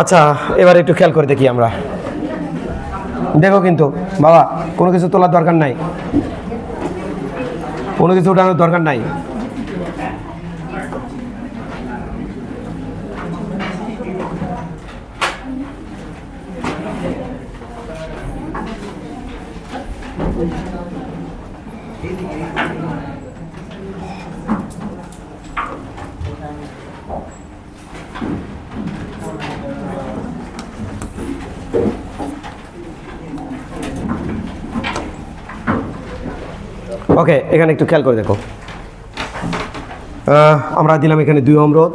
আচ্ছা এবার একটু খেয়াল করে দেখি আমরা। দেখো কিন্তু বাবা কোনো কিছু তোলার দরকার নাই, কোনো কিছু উঠানোর দরকার নাই। ওকে, এখানে একটু খেয়াল করে দেখো। আমরা দিলাম এখানে 2 ওহম রোধ,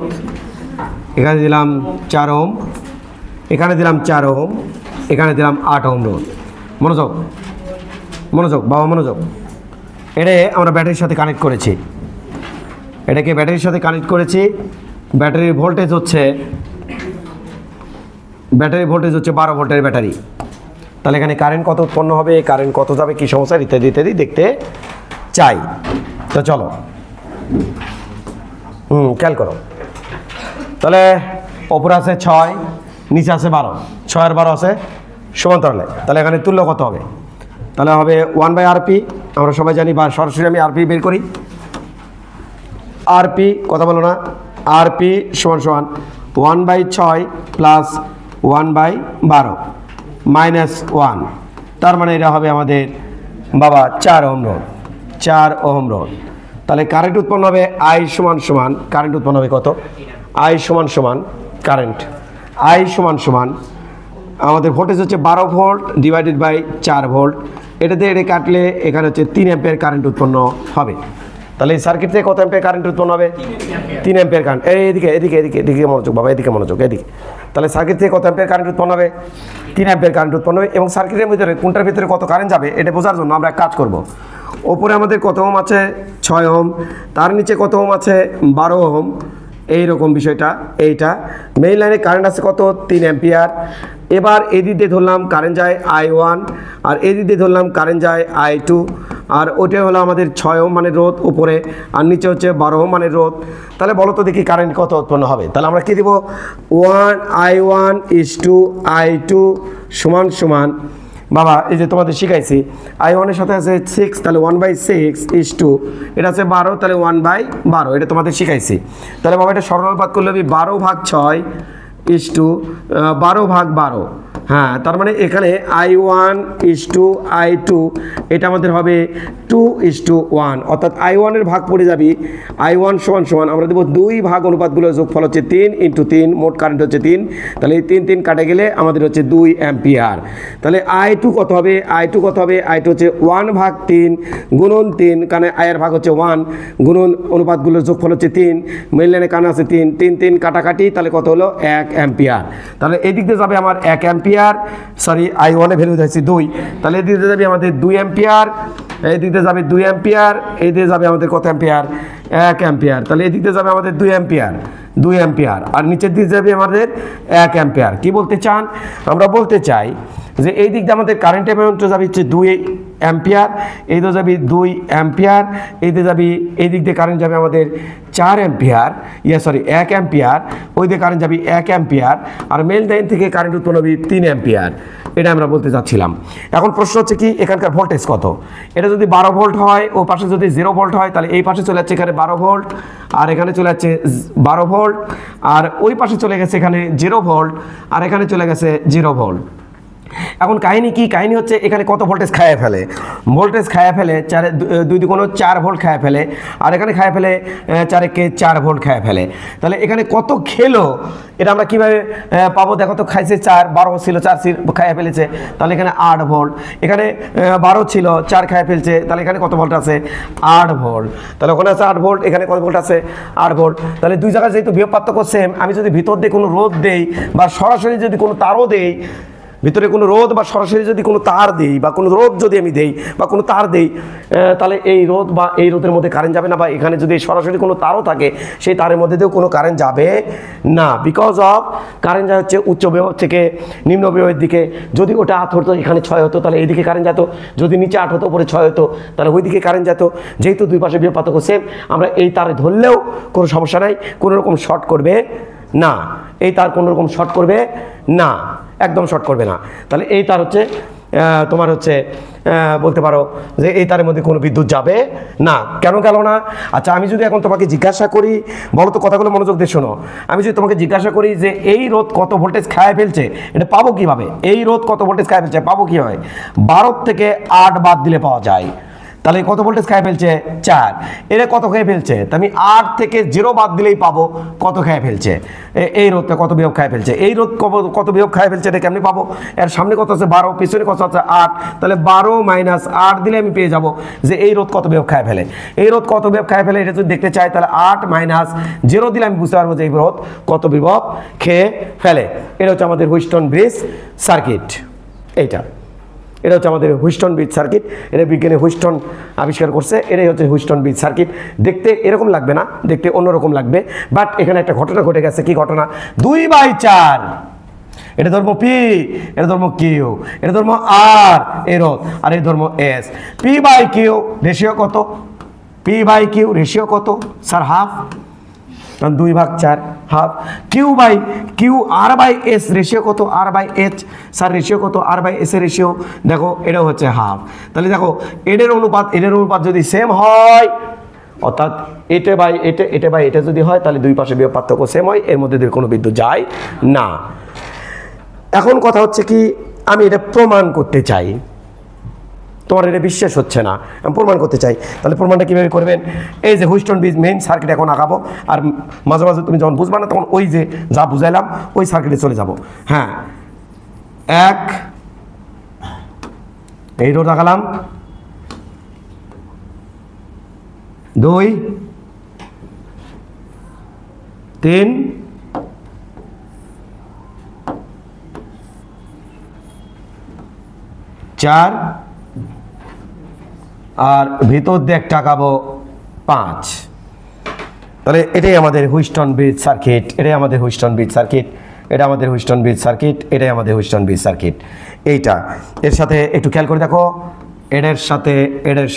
এখানে দিলাম 4 ওহম, এখানে দিলাম 4 ওহম, এখানে দিলাম 8 ওহম রোধ। মনোযোগ মনোযোগ বাবা মনোযোগ। এটা আমরা ব্যাটারির সাথে কানেক্ট করেছি, এটাকে ব্যাটারির সাথে কানেক্ট করেছি। ব্যাটারির ভোল্টেজ হচ্ছে 12 ভোল্টের ব্যাটারি। তাহলে এখানে কারেন্ট কত উৎপন্ন হবে, কারেন্ট কত যাবে, কী সমস্যা ইত্যাদি ইত্যাদি দেখতে চাই। তো চলো খেয়াল করো। তাহলে ওপরে আছে 6, নিচে আছে 12, 6 আর 12 আছে সমান্তরালে। তাহলে এখানে তুল্য কত হবে? তাহলে হবে 1/RP। আমরা সবাই জানি, বা সরাসরি আমি RP বের করি। RP কথা বলো না, RP সমান 1/6 প্লাস 1/12 মাইনাস 1। তার মানে এটা হবে আমাদের বাবা 4 ওহম রোধ, 4 ওহম রোধ। তাহলে কারেন্ট উৎপন্ন হবে I সমান কারেন্ট উৎপন্ন হবে কত? I সমান কারেন্ট, I সমান আমাদের ভোল্টেজ হচ্ছে 12 ভোল্ট ডিভাইডেড বাই 4 ভোল্ট। এটাতে এটা কাটলে এখানে হচ্ছে 3 অ্যাম্পিয়ার কারেন্ট উৎপন্ন হবে। তাহলে এই সার্কিট থেকে কত অ্যাম্পিয়ার কারেন্ট উৎপন্ন হবে? 3 অ্যাম্পিয়ার কারেন্ট। এদিকে এদিকে এদিকে এদিকে মনোযোগ বাবা, এদিকে মনোযোগ, এদিকে। তাহলে সার্কিট থেকে কত অ্যাম্পিয়ার কারেন্ট উৎপন্ন হবে? 3 অ্যাম্পিয়ার কারেন্ট উৎপন্ন হবে। এবং সার্কিটের ভিতরে কোনটার ভিতরে কত কারেন্ট যাবে এটা বোঝার জন্য আমরা এক কাজ করব। ওপরে আমাদের কত ওহম আছে? 6 ওহম। তার নিচে কত ওহম আছে? 12 ওহম। এইরকম বিষয়টা এইটা। মেইন লাইনে কারেন্ট আছে কত? 3 অ্যাম্পিয়ার। এবার এদিক দিয়ে ধরলাম কারেন্ট যায় I1, আর এদিক দিয়ে ধরলাম কারেন্ট যায় I2। আর ওইটা হলো আমাদের 6 ওহম মানের রোধ উপরে, আর নিচে হচ্ছে 12 ওহম মানের রোধ। তাহলে বলো তো দেখি কারেন্ট কত উৎপন্ন হবে? তাহলে আমরা কি দিব? I1 I2 সমান বাবা এই যে তোমাদের শিখাইছি, I1 এর সাথে আছে 6, তাহলে 1/6 এটা আছে 12, তাহলে 1/12 এটা তোমাদের শিখাইছি। তাহলে বাবা এটা সরলপাত করলে আমি 12/6 12/12। হ্যাঁ, তার মানে এখানে I1 I2 এটা আমাদের হবে 2:1, অর্থাৎ I1 এর ভাগ পড়ে যাবে। I1 সমান আমরা দেবো 2 ভাগ অনুপাতগুলো যোগফল হচ্ছে 3 × 3, মোট কারেন্ট হচ্ছে 3। তাহলে এই 3 কাটে গেলে আমাদের হচ্ছে 2 অ্যাম্পিয়ার। তাহলে I2 কত হবে? I2 হচ্ছে 1/3 গুণন 3, কারণ I এর ভাগ হচ্ছে 1 গুণন অনুপাতগুলোর যোগফল হচ্ছে 3। মেইন লাইনে কারণ আছে 3 কাটাকাটি, তাহলে কত হলো? 1 অ্যাম্পিয়ার। তাহলে এদিক দিয়ে যাবে আমার 1 অ্যাম্পিয়ার, সরি I1 এর ভ্যালু দিয়েছি 2, তাহলে এদিক দিয়ে যাবে আমাদের 2 অ্যাম্পিয়ার, এই দিক দিয়ে যাবে 2 অ্যাম্পিয়ার, এই দিকে যাবে আমাদের কত অ্যাম্পিয়ার? 1 অ্যাম্পিয়ার। তাহলে এই দিক দিয়ে যাবে আমাদের 2 অ্যাম্পিয়ার, আর নিচের দিকে যাবে আমাদের 1 অ্যাম্পিয়ার। কি বলতে চান? আমরা বলতে চাই যে এই দিক দিয়ে আমাদের কারেন্ট অ্যামাউন্ট যাবে হচ্ছে 2 অ্যাম্পিয়ার, এই দিকে যাবে 2 অ্যাম্পিয়ার, এই দিকে যাবে, এই দিক দিয়ে কারেন্ট যাবে আমাদের 4 অ্যাম্পিয়ার, 1 অ্যাম্পিয়ার, ওই দিকে কারেন্ট যাবে 1 অ্যাম্পিয়ার, আর মেইন লাইন থেকে কারেন্ট উৎপন্ন হবে 3 অ্যাম্পিয়ার। এটা আমরা বলতে চাচ্ছিলাম। এখন প্রশ্ন হচ্ছে কি, এখানকার ভোল্টেজ কত? এটা যদি 12 ভোল্ট হয়, ও পাশে যদি 0 ভোল্ট হয়, তাহলে এই পাশে চলে যাচ্ছে এখানে 12 ভোল্ট, আর এখানে চলে যাচ্ছে 12 ভোল্ট, আর ওই পাশে চলে গেছে এখানে 0 ভোল্ট, আর এখানে চলে গেছে 0 ভোল্ট। এখন কাহিনী কি? কাহিনী হচ্ছে এখানে কত ভোল্টেজ খাইয়ে ফেলে? ভোল্টেজ খাইয়ে ফেলে 4 ভোল্ট খাইয়ে ফেলে, আর এখানে খাইয়ে ফেলে 4 ভোল্ট খাইয়ে ফেলে। তাহলে এখানে কত খেলো এটা আমরা কীভাবে পাবো? দেখো তো, খাইছে 4, 12 ছিল 4 খাইয়ে ফেলেছে, তাহলে এখানে 8 ভোল্ট। এখানে 12 ছিল 4 খাইয়ে ফেলছে, তাহলে এখানে কত ভোল্ট আছে? 8 ভোল্ট। তাহলে ওখানে আছে 8 ভোল্ট, এখানে কত ভোল্ট আছে? 8 ভোল্ট। তাহলে দুই জায়গায় যেহেতু বিভব পার্থক্য সেম, আমি যদি ভিতর দিয়ে কোনো রোধ দেই বা সরাসরি যদি কোনো তারও দেই, ভিতরে কোনো রোধ বা সরাসরি যদি কোনো তার দেই বা কোনো রোধ যদি আমি দেই বা কোনো তার দেই, তাহলে এই রোধ বা এই রোধের মধ্যে কারেন্ট যাবে না, বা এখানে যদি সরাসরি কোনো তারও থাকে সেই তারের মধ্যে দিয়েও কোনো কারেন্ট যাবে না, বিকজ অফ কারেন্ট যা হচ্ছে উচ্চ বিভব থেকে নিম্ন বিভবের দিকে। যদি ওটা 8 হতো, এখানে 6 হতো, তাহলে এইদিকে কারেন্ট যেত। যদি নিচে 8 হতো, উপরে 6 হতো, তাহলে ওই দিকে কারেন্ট যেত। যেহেতু দুই পাশে বিভব পার্থক্য সেম, আমরা এই তারে ধরলেও কোনো সমস্যা নাই, কোনো রকম শর্ট করবে না, এই তার কোনো রকম শর্ট করবে না, একদম শর্ট করবে না। তাহলে এই তার হচ্ছে তোমার হচ্ছে বলতে পারো যে এই তারের মধ্যে কোনো বিদ্যুৎ যাবে না। কেন গেল না? আচ্ছা, আমি যদি এখন তোমাকে জিজ্ঞাসা করি, বলো তো কথাগুলো মনোযোগ দিয়ে শোনো। আমি যদি তোমাকে জিজ্ঞাসা করি যে এই রোধ কত ভোল্টেজ খায় ফেলছে, এটা পাবো কীভাবে? এই রোধ কত ভোল্টেজ খায় ফেলছে পাবো কীভাবে? 12 থেকে 8 বাদ দিলে পাওয়া যায়। তাহলে কত ভোল্টেজ খায় ফেলছে? 4। এটা কত খেয়ে ফেলছে? তা আমি 8 থেকে 0 বাদ দিলেই পাবো কত খেয়ে ফেলছে। এই রোধটা কত বিভব খায় ফেলছে, এই রোধ কত বিভব খায় ফেলছে, এটা কেমনি পাবো? এর সামনে কত আছে 12, পিছনে কত আছে 8, তাহলে 12 - 8 দিলে আমি পেয়ে যাব যে এই রোধ কত বিভব খায় ফেলে। এই রোধ কত বিভব খায় ফেলে এটা যদি দেখতে চাই, তাহলে 8 - 0 দিলে আমি বুঝতে পারবো যে এই রোধ কত বিভব খেয়ে ফেলে। এটা হচ্ছে আমাদের হুইস্টন ব্রিজ সার্কিট। এটা হচ্ছে আমাদের হুইস্টন ব্রিজ সার্কিট। এটা বিজ্ঞানী হুইস্টন আবিষ্কার করছে। এটাই হচ্ছে হুইস্টন ব্রিজ সার্কিট। দেখতে এরকম লাগবে না, দেখতে অন্যরকম লাগবে, বাট এখানে একটা ঘটনা ঘটে গেছে। কি ঘটনা? 2/4, এটা ধর্ম পি, এটা ধর্ম কিউ, এটা ধর্ম আর এ রোধ, আর এই ধর্ম এস। P/Q রেশিও কত? P/Q রেশিও কত sir? Half. 2/4 half. Q/Q R/S ratio কত? R/H স্যার রেশিও কত? R/S এর রেশিও দেখো, এটাও হচ্ছে হাফ। তাহলে দেখো এটার অনুপাত যদি সেম হয়, অর্থাৎ এটা যদি হয়, তাহলে দুই পাশে বিভব পার্থক্য সেম হয়, এর মধ্যে কোনো বিদ্যুৎ যায় না। এখন কথা হচ্ছে কি, আমি এটা প্রমাণ করতে চাই, তোমার এটা বিশ্বাস হচ্ছে না, আমি প্রমাণ করতে চাই। তাহলে প্রমাণটা কীভাবে করবেন? এই যে হুইস্টন ব্রিজ মেইন সার্কিট এখন আঁকাবো, আর মাঝে মাঝে তুমি যখন বুঝবা না তখন ওই যে যা বুঝাইলাম ওই সার্কিটে চলে যাব। হ্যাঁ, 1 এই রোধ আঁকালাম, 2 3 4 আর ভিতর দিয়ে একটা আঁকাবো 5। তাহলে এটাই আমাদের হুইস্টন ব্রিজ সার্কিট, এটাই আমাদের হুইস্টন ব্রিজ সার্কিট, এটা আমাদের হুইস্টন ব্রিজ সার্কিট, এটাই আমাদের হুইস্টন ব্রিজ সার্কিট। এইটা এর সাথে একটু খেয়াল করে দেখো, এটার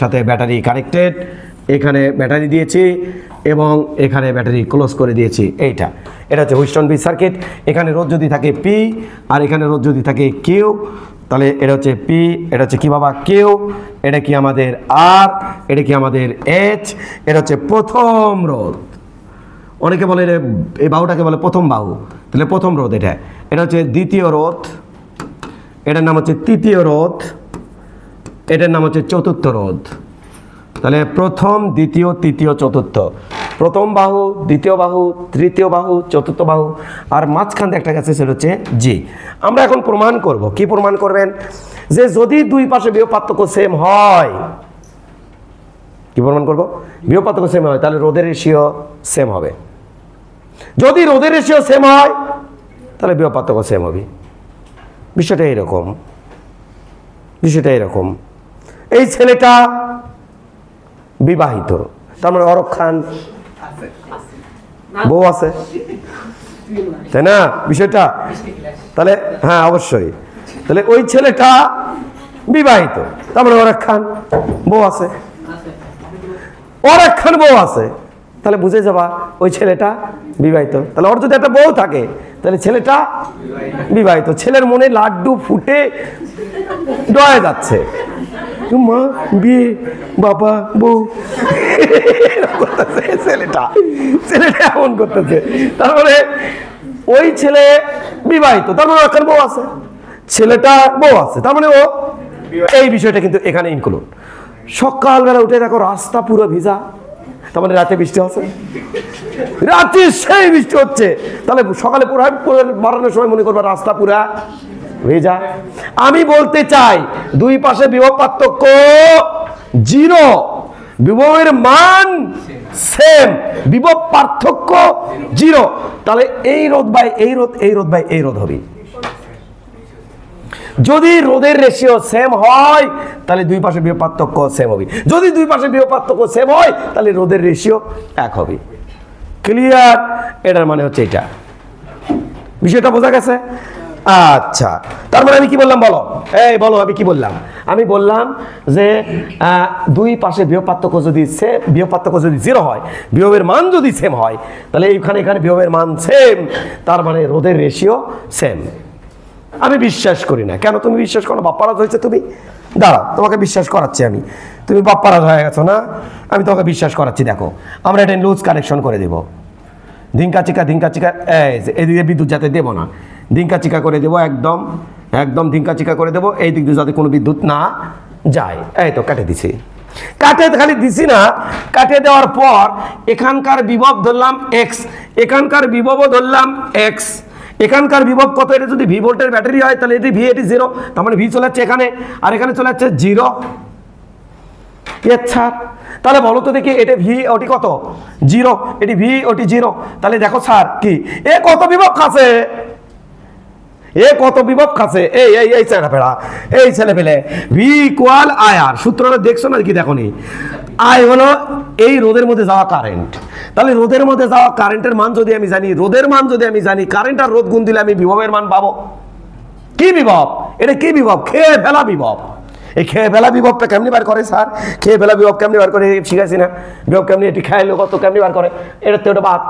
সাথে ব্যাটারি কানেক্টেড, এখানে ব্যাটারি দিয়েছি এবং এখানে ব্যাটারি ক্লোজ করে দিয়েছি। এটা হচ্ছে হুইস্টন ব্রিজ সার্কিট। এখানে রোধ যদি থাকে পি আর এখানে রোধ যদি থাকে কিউ, তাহলে এটা হচ্ছে পি, এটা হচ্ছে কি বাবা? কিউ। এটা কি আমাদের আর, এটা কি আমাদের এইচ। এটা হচ্ছে প্রথম রোধ। অনেকে বলে এই বাহুটাকে বলে প্রথম বাহু, তাহলে প্রথম রোধ। এটা হচ্ছে দ্বিতীয় রোধ, এটার নাম হচ্ছে তৃতীয় রোধ, এটার নাম হচ্ছে চতুর্থ রোধ। তাহলে প্রথম, দ্বিতীয়, তৃতীয়, চতুর্থ। প্রথম বাহু, দ্বিতীয় বাহু, তৃতীয় বাহু, চতুর্থ বাহু, আর মাঝখান দিয়ে একটা গেছে, সেটা হচ্ছে জি। আমরা এখন প্রমাণ করব। কি প্রমাণ করবেন? যে যদি দুই পাশে বিভব পার্থক্য সেম হয়, কি প্রমাণ করব? বিভব পার্থক্য সেম হয়, তাহলে রোধের রেশিও সেম হবে। যদি রোধের রেশিও সেম হয়, তাহলে বিভব পার্থক্য সেম হবে। বিষয়টা এরকম। এই ছেলেটা বিবাহিত, তার মানে অরব খান বউ আছে, তাই না বিষয়টা? তাহলে হ্যাঁ, অবশ্যই। তাহলে ওই ছেলেটা বিবাহিত, তার মানে অরব খান বউ আছে, অরব খান বউ আছে, তাহলে বুঝে যাবা ওই ছেলেটা বিবাহিত। তাহলে ওর যদি একটা বউ থাকে, তাহলে ছেলেটা বিবাহিত। ছেলের মনে লাড্ডু ফুটে ডয়ে যাচ্ছে, মা বিয়ে, বাবা বউ, ছেলেটা এমন করতেছে। তারপরে ওই ছেলে বিবাহিত, তার মানে এখন বউ আছে, ছেলেটা বউ আছে, তার মানে ও, এই বিষয়টা কিন্তু এখানে ইনক্লুড। সকালবেলা উঠে দেখো রাস্তা পুরো ভিজা, তার মানে রাতে বৃষ্টি হচ্ছে, রাতে সেই বৃষ্টি হচ্ছে, তাহলে সকালে পুরো বাড়ানোর সময় মনে করবো রাস্তা পুরা ভেজা। আমি বলতে চাই দুই পাশে বিভব পার্থক্য 0, বিভবের মান সেম, বিভব পার্থক্য 0, তাহলে এই রোধ বাই এই রোধ, এই রোধ বাই এই রোধ হবে। যদি রোধের রেশিও সেম হয়, তাহলে দুই পাশে বিভব পার্থক্য সেম হবে। যদি দুই পাশে বিভব পার্থক্য সেম হয়, তাহলে রোধের রেশিও 1 হবে। ক্লিয়ার? এটার মানে হচ্ছে এটা। বিষয়টা বোঝা গেছে? আচ্ছা, তার মানে আমি কি বললাম বলো, এই বলো আমি কি বললাম? আমি বললাম যে দুই পাশে বিভব পার্থক্য যদি 0 হয়, বিভবের মান যদি সেম হয়, তাহলে এখানে বিভবের মান সেম, তার মানে রোধের রেশিও সেম। আমি বিশ্বাস করি না। কেন তুমি বিশ্বাস করো? বাপ্পারাজ হয়েছে তুমি। দাঁড়াও, তোমাকে বিশ্বাস করাচ্ছি আমি। তুমি বাপ্পারাজ হয়ে গেছো না, আমি তোমাকে বিশ্বাস করাচ্ছি। দেখো, আমরা এটা লুজ কানেকশন করে দেবো। ধিঙ্কা চিকা এদিকে বিদ্যুৎ যাতে দেবো না, ধিঙ্কা চিকা করে দেবো, একদম ধিঙ্কা চিকা করে দেবো, এই দিক দিয়ে যাতে কোনো বিদ্যুৎ না যায়। এই তো কাটে দিছি, খালি দিছি না, কাটে দেওয়ার পর এখানকার বিভব ধরলাম এক্স, এখানকার বিভবও ধরলাম এক্স। এখানকার বিভব কত? এটা যদি ভি ভোল্টের ব্যাটারি হয় তাহলে এটি ভি, এটি 0, তার মানে ভি চলে যাচ্ছে এখানে, আর এখানে চলে যাচ্ছে 0। আচ্ছা, তাহলে বলো তো দেখি, এটা ভি, ওটি কত? 0, এটি ভি, ওটি 0। তাহলে দেখো স্যার কি এ কত বিভব খাচ্ছে, এই ছেলে পেলে ভি ইকুয়াল আই আর। সূত্রটা দেখছো না কি? দেখো নি, আই হলো এই রোদের মধ্যে যাওয়া কারেন্ট। তাহলে রোদের মধ্যে যাওয়া কারেন্টের মান যদি আমি জানি, রোদের মান যদি আমি জানি, কারেন্ট আর রোদ গুণ দিলে আমি বিভবের মান পাবো। কি বিভব? এটা কি বিভব? খেয়ে ফেলা বিভব। এই খেয়ে ফেলা বিভবটা কেমনি বার করে স্যার? খেয়ে ফেলা বিভব কেমনি বার করে শিখাইছি না? বিভব কেমনি, এটি খাইলো কত কেমনি বার করে? এটা তো ওটা বাদ,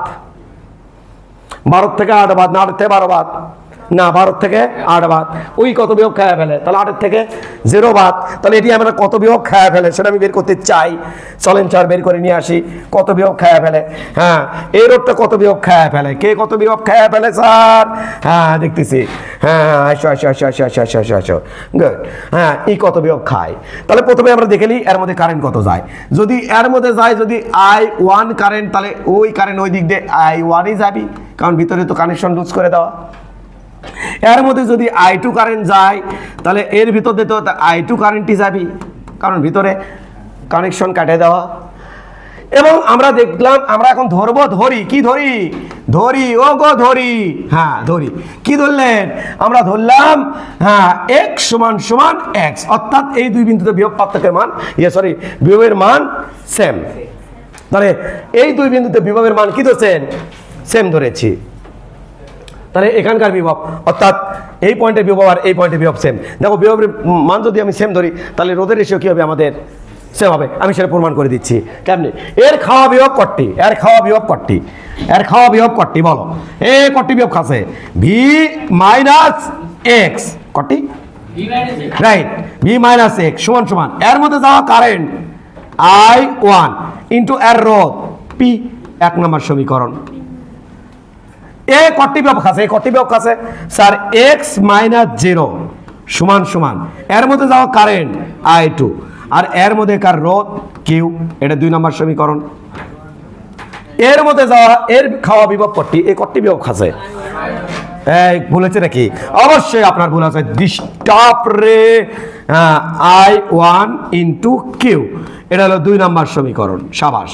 12 থেকে 8 বাদ, না 8 থেকে 12 বাদ, না 12 থেকে 8 বাদ, ওই কত বিভব খায়া ফেলে? তাহলে 8 থেকে 0 বাদ। তাহলে এটি আমরা কত বিভব খায়া ফেলে সেটা আমি বের করতে চাই। চলেন স্যার বের করে নিয়ে আসি কত বিভব খায়া ফেলে। হ্যাঁ, এই রোডটা কত বিভব খায়া ফেলে? কে কত বিভব খায়া ফেলে স্যার? হ্যাঁ দেখতেছি, হ্যাঁ আসো গুড। হ্যাঁ, এই কত বিভব খায়? তাহলে প্রথমে আমরা দেখে নিই এর মধ্যে কারেন্ট কত যায়। যদি এর মধ্যে যায় যদি I1 কারেন্ট, তাহলে ওই কারেন্ট ওই দিক দিয়ে I1ই যাবি, কারণ ভিতরে তো কানেকশন লুজ করে দেওয়া। এর মধ্যে যদি I2 কারেন্ট যায়, তাহলে এর ভিতর দিয়ে তো I2 কারেন্টই যাবি, কারণ ভিতরে কানেকশন কাটে দেওয়া। এবং আমরা দেখলাম, আমরা এখন ধরি কি ধরি ও গো ধরি, হ্যাঁ ধরি। কি ধরলেন? আমরা ধরলাম হ্যাঁ x সমান x, অর্থাৎ এই দুই বিন্দুতে বিভব পার্থক্যের মান, বিভবের মান সেম। তাহলে এই দুই বিন্দুতে বিভবের মান কি ধরছেন? সেম ধরেছি। তাহলে এখানকার বিভব, অর্থাৎ এই পয়েন্টের বিভব আর এই পয়েন্টের বিভব সেম। দেখো, বিভবের মান যদি আমি সেম ধরি, তাহলে রোধের রেশিও কি হবে? আমাদের সেম হবে। আমি সেটা প্রমাণ করে দিচ্ছি কেমনি। এর খাওয়া বিভব কটি? বলো, এ কটি বিভব খাচ্ছে? ভি মাইনাস এক্স কটি, রাইট, ভি মাইনাস এক্স সমান এর মধ্যে যাওয়া কারেন্ট I1 ইন্টু এর রোধ পি, 1 নম্বর সমীকরণ। এ কটি বিভব খাচ্ছে? স্যার এক্স মাইনাস 0 সমান এর মধ্যে যাওয়া কারেন্ট I2 আর এর মধ্যে কার রোধ কিউ, এটা 2 নম্বর সমীকরণ। এর মধ্যে যাওয়া এর খাওয়া বিভব কটি? এই কটি বিভব খাচ্ছে? এই ভুলেছে নাকি? অবশ্যই আপনার ভুল আছে। ডিস্টার্ব রে I1 ইন্টু কিউ, এটা হলো 2 নম্বর সমীকরণ। সাবাস।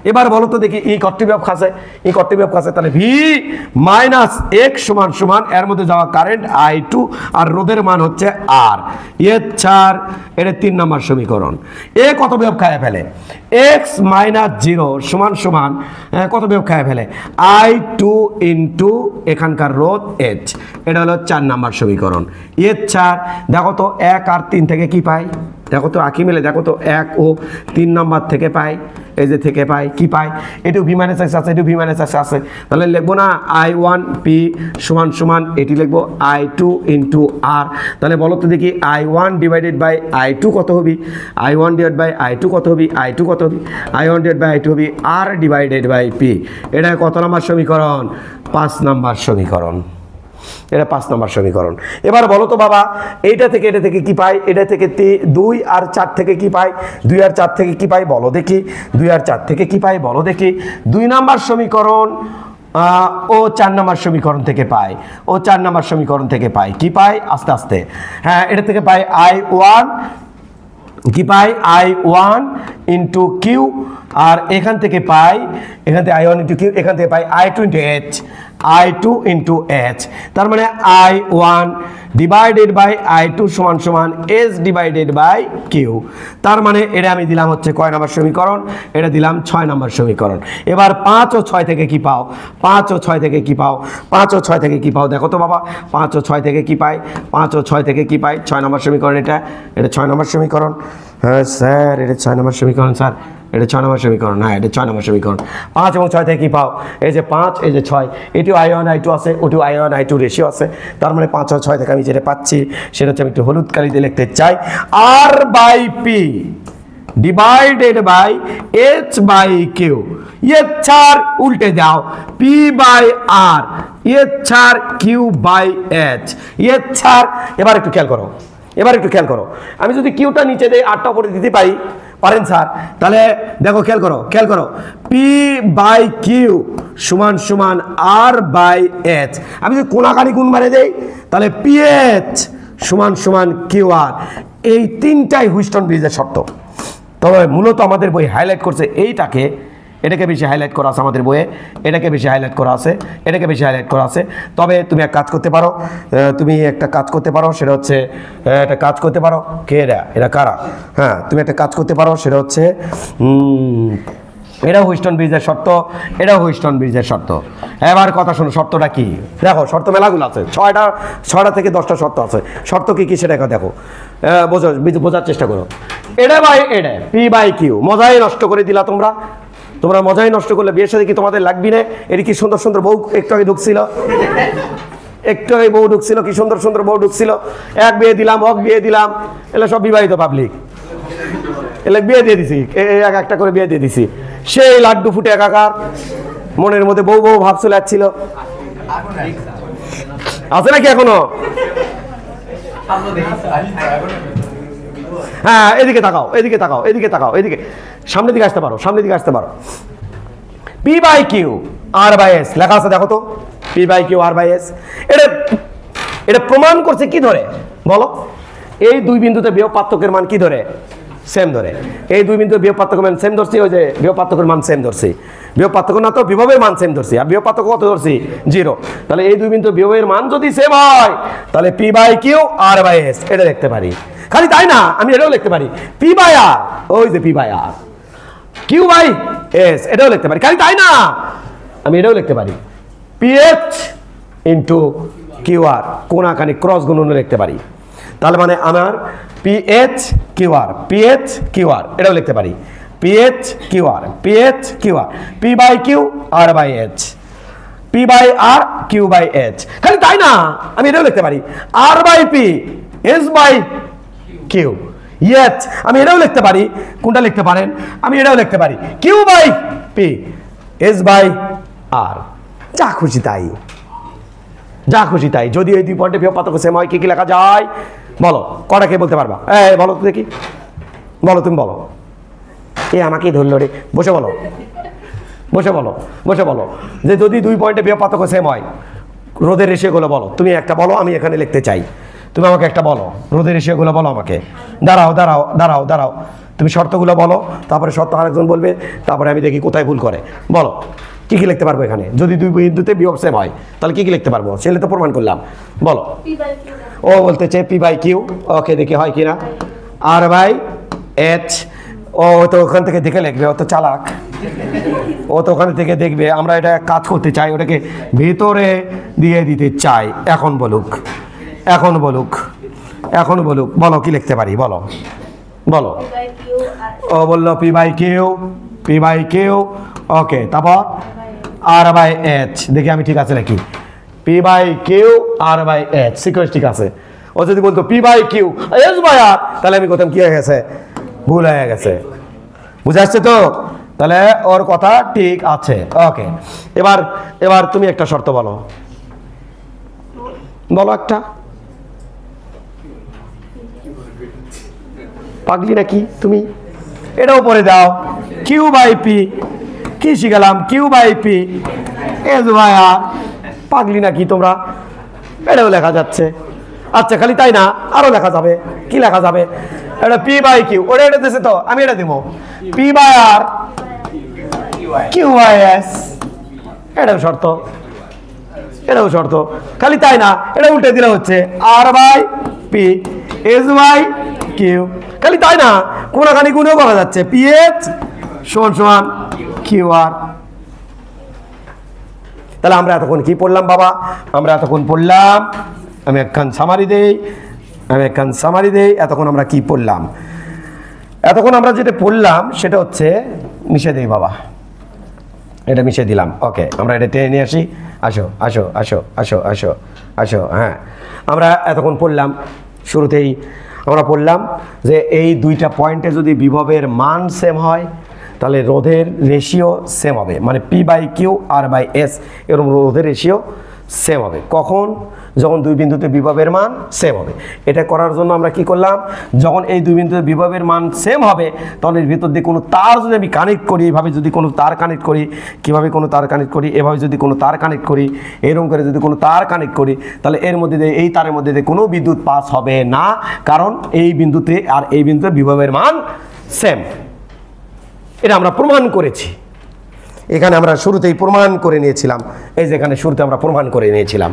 এবার বলো তো দেখি এই কটি বিভব খাচ্ছে? তাহলে ভি মাইনাস এক্স সমান এর মধ্যে যাওয়া কারেন্ট I2 আর রোধের মান হচ্ছে আর, এর 4, এটা 3 নম্বর সমীকরণ। এ কত বিভব খায় ফেলে? এক্স মাইনাস 0 সমান কত বিভব খায় ফেলে? I2 ইন্টু এখানকার রোধ এইচ, এটা হলো 4 নম্বর সমীকরণ। এর 4, দেখো তো 1 আর 3 থেকে কি পাই? দেখো তো আঁকি মেলে, দেখো তো 1 ও 3 নম্বর থেকে পাই, এই যে থেকে পাই কি পাই? এটু ভি মাইনাস এক্স আছে, এটু ভি মাইনাস এক্স আছে। তাহলে লিখবো না I1 পি সমান এটি লিখবো I2 ইন্টু আর। তাহলে বলো তো দেখি I1 ডিভাইডেড বাই I2 কত হবি? I1 ডিভাইড বাই I2 কত হবি? I1 ডিভাইড বাই I2 হবি আর ডিভাইডেড বাই পি। এটা কত নম্বর সমীকরণ? 5 নম্বর সমীকরণ। এটা 5 নম্বর সমীকরণ। এবার বলো তো বাবা, এটা থেকে কি পাই? এটা থেকে 2 আর 4 থেকে কি পাই? 2 আর 4 থেকে কি পাই বলো দেখি? 2 আর 4 থেকে কি পাই বলো দেখি? 2 নম্বর সমীকরণ ও 4 নম্বর সমীকরণ থেকে পাই, কি পাই? আস্তে হ্যাঁ, এটা থেকে পাই I1, কি পাই? I1 ইন্টু কিউ আর এখান থেকে পাই, এখান থেকে I1 ইন্টু কিউ, এখান থেকে পাই I2 into H, I2 into H. তার মানে I1 ডিভাইডেড বাই I2 সমান সমান H ডিভাইডেড বাই কিউ। তার মানে এটা আমি দিলাম হচ্ছে কয় নম্বর সমীকরণ? এটা দিলাম 6 নম্বর সমীকরণ। এবার 5 ও 6 থেকে কি পাও? 5 ও 6 থেকে কি পাও? 5 ও 6 থেকে কি পাও দেখো তো বাবা, 5 ও 6 থেকে কি পাই? 5 ও 6 থেকে কি পাই? 6 নম্বর সমীকরণ এটা 6 নম্বর সমীকরণ। হ্যাঁ স্যার, এটা 6 নম্বর সমীকরণ স্যার, এটা 6 নম্বর সমীকরণ। হ্যাঁ, এটা 6 নম্বর সমীকরণ। 5 এবং 6 থেকে কি পাও? এই যে 5, এই যে 6, এটিও I1 I2 আছে, ওটিও I1 I2 রেশিও আছে। তার মানে 5 ও 6 থেকে আমি যেটা পাচ্ছি সেটা হচ্ছে, আমি একটু হলুদ কালিতে লিখতে চাই, R by P divided by H by Q. এর ছাড় উল্টে দাও, P বাই R, এর ছাড় কিউ বাই H, এর ছাড়। এবার একটু খেয়াল করো, এবার একটু খেয়াল করো, আমি যদি কিউটা নিচে দেই আরটা উপরে দিতে পারি, পারেন স্যার? তাহলে দেখো, খেয়াল করো, খেয়াল করো, পি বাই কিউ সমান সমান আর বাই এইচ। আমি যদি কোনাকানি গুণ মারে দেই তাহলে পি এইচ সমান সমান কিউ আর। এই তিনটাই হুইস্টন ব্রিজের শর্ত। তবে মূলত আমাদের বই হাইলাইট করছে এইটাকে, এটাকে বেশি হাইলাইট করা আছে আমাদের বইয়ে, এটাকে বেশি হাইলাইট করা আছে, এটাকে বেশি হাইলাইট করা আছে। তবে তুমি এক কাজ করতে পারো, তুমি একটা কাজ করতে পারো, সেটা হচ্ছে একটা কাজ করতে পারো, কে এরা, এরা কারা? হ্যাঁ, তুমি একটা কাজ করতে পারো, সেটা হচ্ছে এটা হুইস্টন ব্রিজের শর্ত, এটা হুইস্টন ব্রিজের শর্ত। এবার কথা শোনো, শর্তটা কি দেখো, শর্ত মেলাগুলো আছে, 6টা থেকে 10টা শর্ত আছে। শর্ত কি কি সেটা দেখো, বোঝার চেষ্টা করো। এটা বাই এটা, পি বাই কিউ। মজাই নষ্ট করে দিলা তোমরা, তোমরা মজাই নষ্ট করলে। বিয়ের সাথে কি তোমাদের লাগবি না? এটি কি সুন্দর সুন্দর বউ একটু আগে ঢুকছিল, একটু আগে বউ ঢুকছিল, কি সুন্দর সুন্দর বউ ঢুকছিল। এক বিয়ে দিলাম, অক বিয়ে দিলাম, এগুলো সব বিবাহিত পাবলিক, এগুলো বিয়ে দিয়ে দিছি, এক একটা করে বিয়ে দিয়ে দিছি। সেই লাড্ডু ফুটে একাকার, মনের মধ্যে বউ বউ ভাব চলে যাচ্ছিল। আছে নাকি এখনো? হ্যাঁ, এদিকে তাকাও, এদিকে তাকাও, এদিকে তাকাও, এদিকে সামনের দিকে আসতে পারো, সামনের দিকে আসতে পারো। P by Q R by S লেখা আছে, দেখো তো, P by Q R by S. এটা এটা প্রমাণ করছে কি ধরে বলো? এই দুই বিন্দুতে বিভব পার্থক্যের মান কি ধরে? সেম ধরে। এই দুই বিন্দু বিভব পার্থক্যের মান সেম ধরছি, ওই যে বিভব পার্থক্যের মান সেম ধরছি। বিভব পার্থক্য না তো বিভবের মান সেম ধরছি, আর বিভব পার্থক্য কত ধরছি? 0। তাহলে এই দুই বিন্দু বিভবের মান যদি সেম হয় তাহলে P by Q R by S এটা দেখতে পারি। খালি তাই না, আমি এটাও লিখতে পারি, পি বাই আর, ওই যে P by R, Q by S এটাও লিখতে পারি। খালি তাই না, আমি এটাও লিখতে পারি, P H into Q R, কোনাকানি ক্রস গুণনে লিখতে পারি। তাহলে মানে আমার P H Q R, P H Q R এটাও লিখতে পারি, P H Q R, P H Q R, P by Q R by H, P by R Q by H. খালি তাই না, আমি এটাও লিখতে পারি, R by P S by Q. Yes, আমি এটাও লিখতে পারি, কোনটা লিখতে পারেন? আমি এটাও লিখতে পারি, Q by P S by R. যা খুশি তাই, যা খুশি তাই। যদি এই দুই পয়েন্টে বিভব পার্থক্য সেম হয় কি কি লেখা যায় বলো? কটা কে বলতে পারবা? বলো তো দেখি, বলো, তুমি বলো। এ আমাকেই ধরলো রে, বসে বলো, বসে বলো, বসে বলো যে যদি দুই পয়েন্টে বিভব পার্থক্য সেম হয়, রোধের রেশিওগুলো বলো। তুমি একটা বলো, আমি এখানে লিখতে চাই, তুমি আমাকে একটা বলো, রোধের রেশিওগুলো বলো আমাকে। দাঁড়াও দাঁড়াও দাঁড়াও দাঁড়াও, তুমি শর্তগুলো বলো, তারপরে শর্ত আরেকজন বলবে, তারপরে আমি দেখি কোথায় ভুল করে। বলো কি কি লিখতে পারবো এখানে? যদি দুই বিন্দুতে বিভব সেম হয় তাহলে কি কি লিখতে পারবো? সেটা তো প্রমাণ করলাম, বলো। ও বলতেছে পি বাই কিউ, ওকে দেখি হয় কিনা, আর বাই এইচ। ও তো ওখান থেকে দেখে লিখবে, ও তো চালাক, ও তো ওখান থেকে দেখবে। আমরা এটা কাজ করতে চাই, ওটাকে ভেতরে দিয়ে দিতে চাই। এখন বলুক, এখন বলুক, এখন বলুক, বলো কি লিখতে পারি, বলো বলো। ও বললো P by Q, P by Q, okay, তারপর আর বাই এইচ। দেখি আমি ঠিক আছে নাকি, P by Q R by H, sequence ঠিক আছে। ও যদি বলতো P by Q S by R, তাহলে আমি কোথাও কি হয়ে গেছে, ভুল হয়ে গেছে। বুঝে আসছে তো? তাহলে ওর কথা ঠিক আছে, ওকে। এবার এবার তুমি একটা শর্ত বলো, বলো একটা। পাগলি নাকি তুমি? এটাও পরে দাও, কিউ বাই পি, কি শিখালাম, Q by P S by R. পাগলি নাকি তোমরা? এটাও লেখা যাচ্ছে। আচ্ছা, খালি তাই না, আরো লেখা যাবে। কি লেখা যাবে? এটা পি বাই কিউ, ওটা এটা দিয়েছে তো, আমি এটা দিব, পি বাই আর QIS, এটাও শর্ত, এটাও শর্ত। খালি তাই না, এটা উল্টে দিলে হচ্ছে R/P S/Q, খালি তাই না, কোনাখানি গুণও করা যাচ্ছে, PH = QR। তাহলে আমরা এতক্ষণ কি পড়লাম বাবা? আমরা এতক্ষণ পড়লাম, আমি একখান সামারি দেই, এতক্ষণ আমরা কি পড়লাম? এতক্ষণ আমরা যেটা পড়লাম সেটা হচ্ছে, মিশে দেই বাবা, এটা মিশে দিলাম। ওকে, আমরা এটা টেনে নিয়ে আসি। আসো আসো আসো আসো আসো আসো। হ্যাঁ, আমরা এতক্ষণ পড়লাম, শুরুতেই আমরা পড়লাম যে এই দুইটা পয়েন্টে যদি বিভবের মান সেম হয় তাহলে রোধের রেশিও সেম হবে, মানে P/Q R/S এরকম রোধের রেশিও সেম হবে। কখন? যখন দুই বিন্দুতে বিভবের মান সেম হবে। এটা করার জন্য আমরা কি করলাম? যখন এই দুই বিন্দুতে বিভবের মান সেম হবে তখন এর ভিতর দিয়ে কোনো তার যদি আমি কানেক্ট করি, এইভাবে যদি কোনো তার কানেক্ট করি, কীভাবে কোনো তার কানেক্ট করি, এভাবে যদি কোনো তার কানেক্ট করি, এরকম করে যদি কোনো তার কানেক্ট করি, তাহলে এর মধ্যে দিয়ে, এই তারের মধ্যে দিয়ে কোনো বিদ্যুৎ পাস হবে না, কারণ এই বিন্দুতে আর এই বিন্দুতে বিভবের মান সেম। এটা আমরা প্রমাণ করেছি, এখানে আমরা শুরুতেই প্রমাণ করে নিয়েছিলাম। এই যে এখানে শুরুতে আমরা প্রমাণ করে নিয়েছিলাম,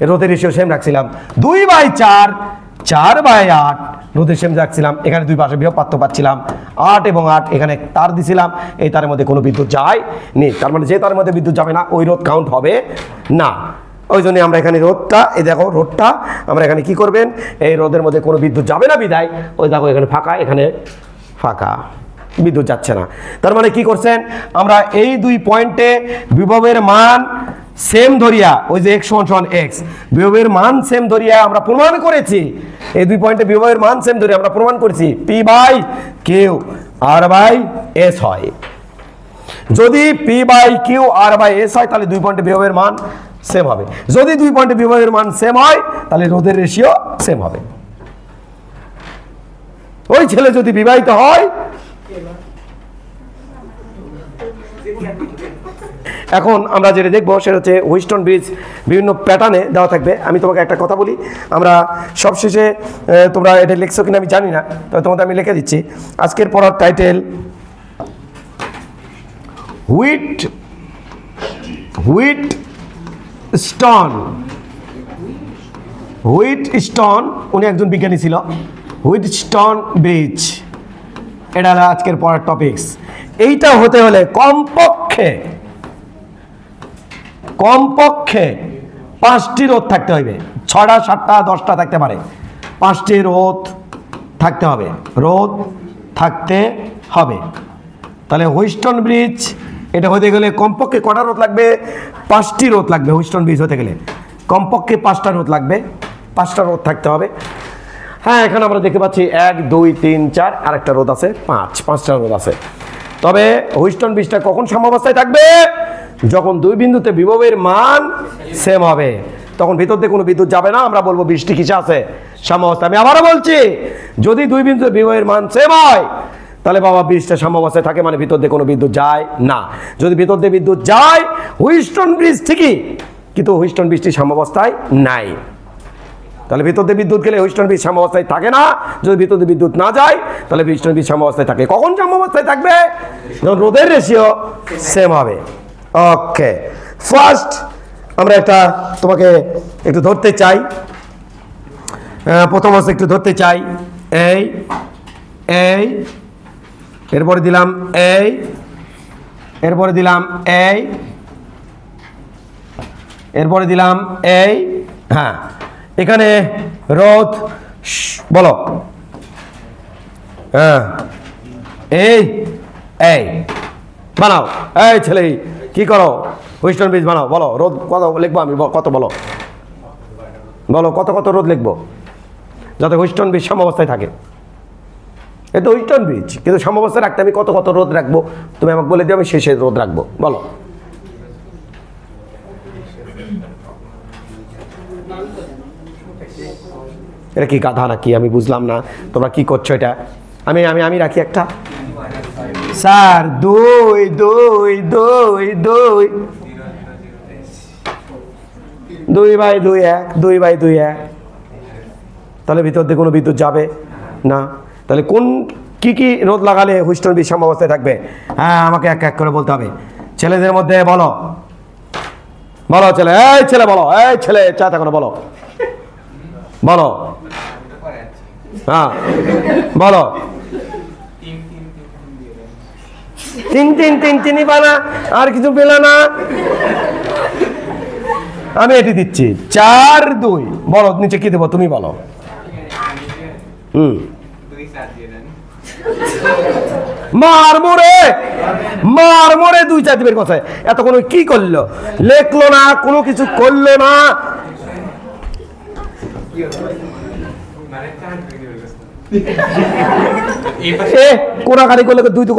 রোধের রেশিও সেম রাখছিলাম 2/4, 4/8 রোধের সেম রাখছিলাম। এখানে দুই পাশে বিভব পার্থক্য পাচ্ছিলাম 8 এবং 8, এখানে তার দিছিলাম, এই তারের মধ্যে কোনো বিদ্যুৎ যায় নি, তার মানে যে তারের মধ্যে বিদ্যুৎ যাবে না ওই রোধ কাউন্ট হবে না। ওই জন্য আমরা এখানে রোধটা, এই দেখো রোধটা আমরা এখানে কি করবেন, এই রোধের মধ্যে কোনো বিদ্যুৎ যাবে না বিদায়, ওই দেখো এখানে ফাঁকা, এখানে ফাঁকা, বিদ্যুৎ যাচ্ছে না। তার মানে কি করছেন, আমরা এই দুই পয়েন্টে বিভবের মান সেম ধরিয়া, ওই যে x = x, বিভবের মান সেম ধরিয়া আমরা প্রমাণ করেছি, এই দুই পয়েন্টে বিভবের মান সেম ধরিয়া আমরা প্রমাণ করেছি P/Q R/S হয়। যদি P/Q R/S হয় তাহলে দুই পয়েন্টে বিভবের মান সেম হবে। যদি দুই পয়েন্টে বিভবের মান সেম হয় তাহলে রোধের রেশিও সেম হবে। ওই ছেলে যদি বিবাহিত হয়, এখন আমরা যেটা দেখবো সেটা হচ্ছে হুইস্টন ব্রিজ বিভিন্ন প্যাটার্নে দেওয়া থাকবে। আমি তোমাকে একটা কথা বলি, আমরা সবশেষে, তোমরা এটা লিখছো কিনা আমি জানি না, তবে তোমাদের আমি লিখে দিচ্ছি। আজকের পড়ার টাইটেল হুইটস্টোন, উনি একজন বিজ্ঞানী ছিল, হুইটস্টোন ব্রিজ, এটা হলো আজকের পড়ার টপিকস। এইটা হতে হলে কমপক্ষে 5টি রোধ থাকতে হবে, 6টা 7টা 10টা থাকতে পারে, 5টি রোধ থাকতে হবে, রোধ থাকতে হবে। তাহলে হুইস্টন ব্রিজ এটা হতে গেলে কমপক্ষে কটা রোধ লাগবে? 5টি রোধ লাগবে। হুইস্টন ব্রিজ হতে গেলে কমপক্ষে 5টা রোধ লাগবে, 5টা রোধ থাকতে হবে। হ্যাঁ, এখানে আমরা দেখতে পাচ্ছি 1 2 3 4, আরেকটা রোধ আছে 5টা রোধ আছে। তবে হুইস্টন ব্রিজটা কখন সাম্যাবস্থায় থাকবে? যখন দুই বিন্দুতে বিভবের মান সেম হবে, তখন ভিতর দিয়ে কোনো বিদ্যুৎ যাবে না, আমরা বলবো বৃষ্টি কিসে আছে? সাম্যাবস্থা। আমি আবারও বলছি, যদি দুই বিন্দুতে বিভবের মান সেম হয় তাহলে বাবা ব্রিজটা সাম্যাবস্থায় থাকে, মানে ভিতর দিয়ে কোনো বিদ্যুৎ যায় না। যদি ভিতর দিয়ে বিদ্যুৎ যায় হুইস্টন ব্রিজ ঠিকই, কিন্তু হুইস্টন ব্রিজটি সাম্যাবস্থায় নাই। তাহলে ভিতর দিয়ে বিদ্যুৎ গেলে হুইস্টন ব্রিজ সাম্যাবস্থায় থাকে না, যদি ভিতর দিয়ে বিদ্যুৎ না যায় তাহলে হুইস্টন ব্রিজ সাম্যাবস্থায় থাকে। কখন সাম্যাবস্থায় থাকবে? যখন রোধের রেশিও সেম হবে। ওকে, ফার্স্ট আমরা একটা তোমাকে একটু ধরতে চাই, প্রথম অবস্থা একটু ধরতে চাই, এই এরপরে দিলাম এই, এরপরে দিলাম এই, এরপরে দিলাম এই। হ্যাঁ, এখানে রোধ বলো, হ্যাঁ এই বানাও, এই ছেলে কি করো? হুইস্টন ব্রিজ বানাও, বলো রোধ কত লিখবো? আমি কত বলো, কত রোধ লিখবো যাতে হুইস্টন ব্রিজ সাম্যাবস্থায় থাকে? এটা হুইস্টন ব্রিজ, কিন্তু সাম্যাবস্থায় রাখতে আমি কত রোধ রাখবো তুমি আমাকে বলে দিও, আমি শেষে রোধ রাখবো। বলো, এটা কি গাধা নাকি? আমি বুঝলাম না তোমরা কি করছো এটা। আমি আমি আমি রাখি একটা, স্যার 2 2 2 2 2/2 1 2/2 1, তাহলে ভিতর দিয়ে কোনো বিদ্যুৎ যাবে না। তাহলে কোন কি কি রোদ লাগালে হুইস্টন বীজ সাম্যাবস্থায় থাকবে? হ্যাঁ, আমাকে এক এক করে বলতে হবে। ছেলেদের মধ্যে বলো, বলো ছেলে, এই ছেলে বলো, এই ছেলে চা থাকো বলো, বলো, হ্যাঁ বলো। তিন তিন তিন তিনই বানা, আর কিছু পেলে না। আমি এটি দিচ্ছি 4 2। বলো নিচে কি দেবো তুমি বলো। মার মোরে 2 4 দিবের কথা। এতক্ষণ কি করলো? লেখলো না, কোনো কিছু করলো না। কোনাকানি করলে 2 2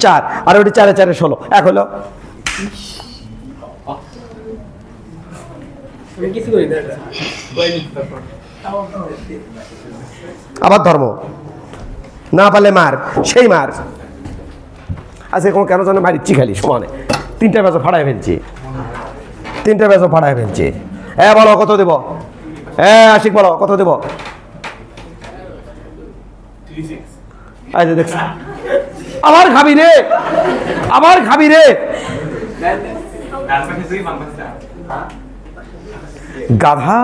4, আর ওটি 4 4 16, 1 হলো। আবার ধর্ম না পারলে মার, সেই মার। আজকে কেন যেন মারিচ্ছি খালি সমানে। 3টা বেজো ফাড়াই ফেলছি, 3টা বেজো ফাড়াই ফেলছি। বলো কত দেব? আশিক বলো কত দেব? দেখ আবার খাবি রে, আবার খাবি রে। গাধা।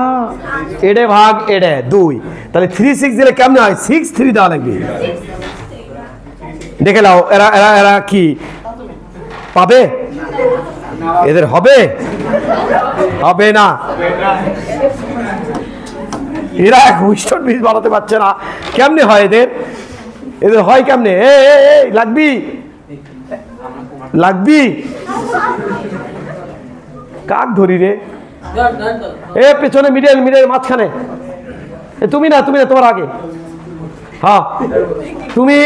এডে ভাগ এডে 2, তাহলে 3 6 দিলে কেমনে হয়? 6 3 দেওয়া লাগবে। দেখে নাও এরা এরা এরা কি পাবে? এদের হবে? হবে না। এরা হুইস্টন বীজ বানাতে পারছে না। কেমনে হয় এদের? এদের হয় কেমনে? লাগবি লাগবি কাক ধরি রে। পেছনে মিডল মাঝখানে। তুমি না তোমার আগে। হ্যাঁ, তুমি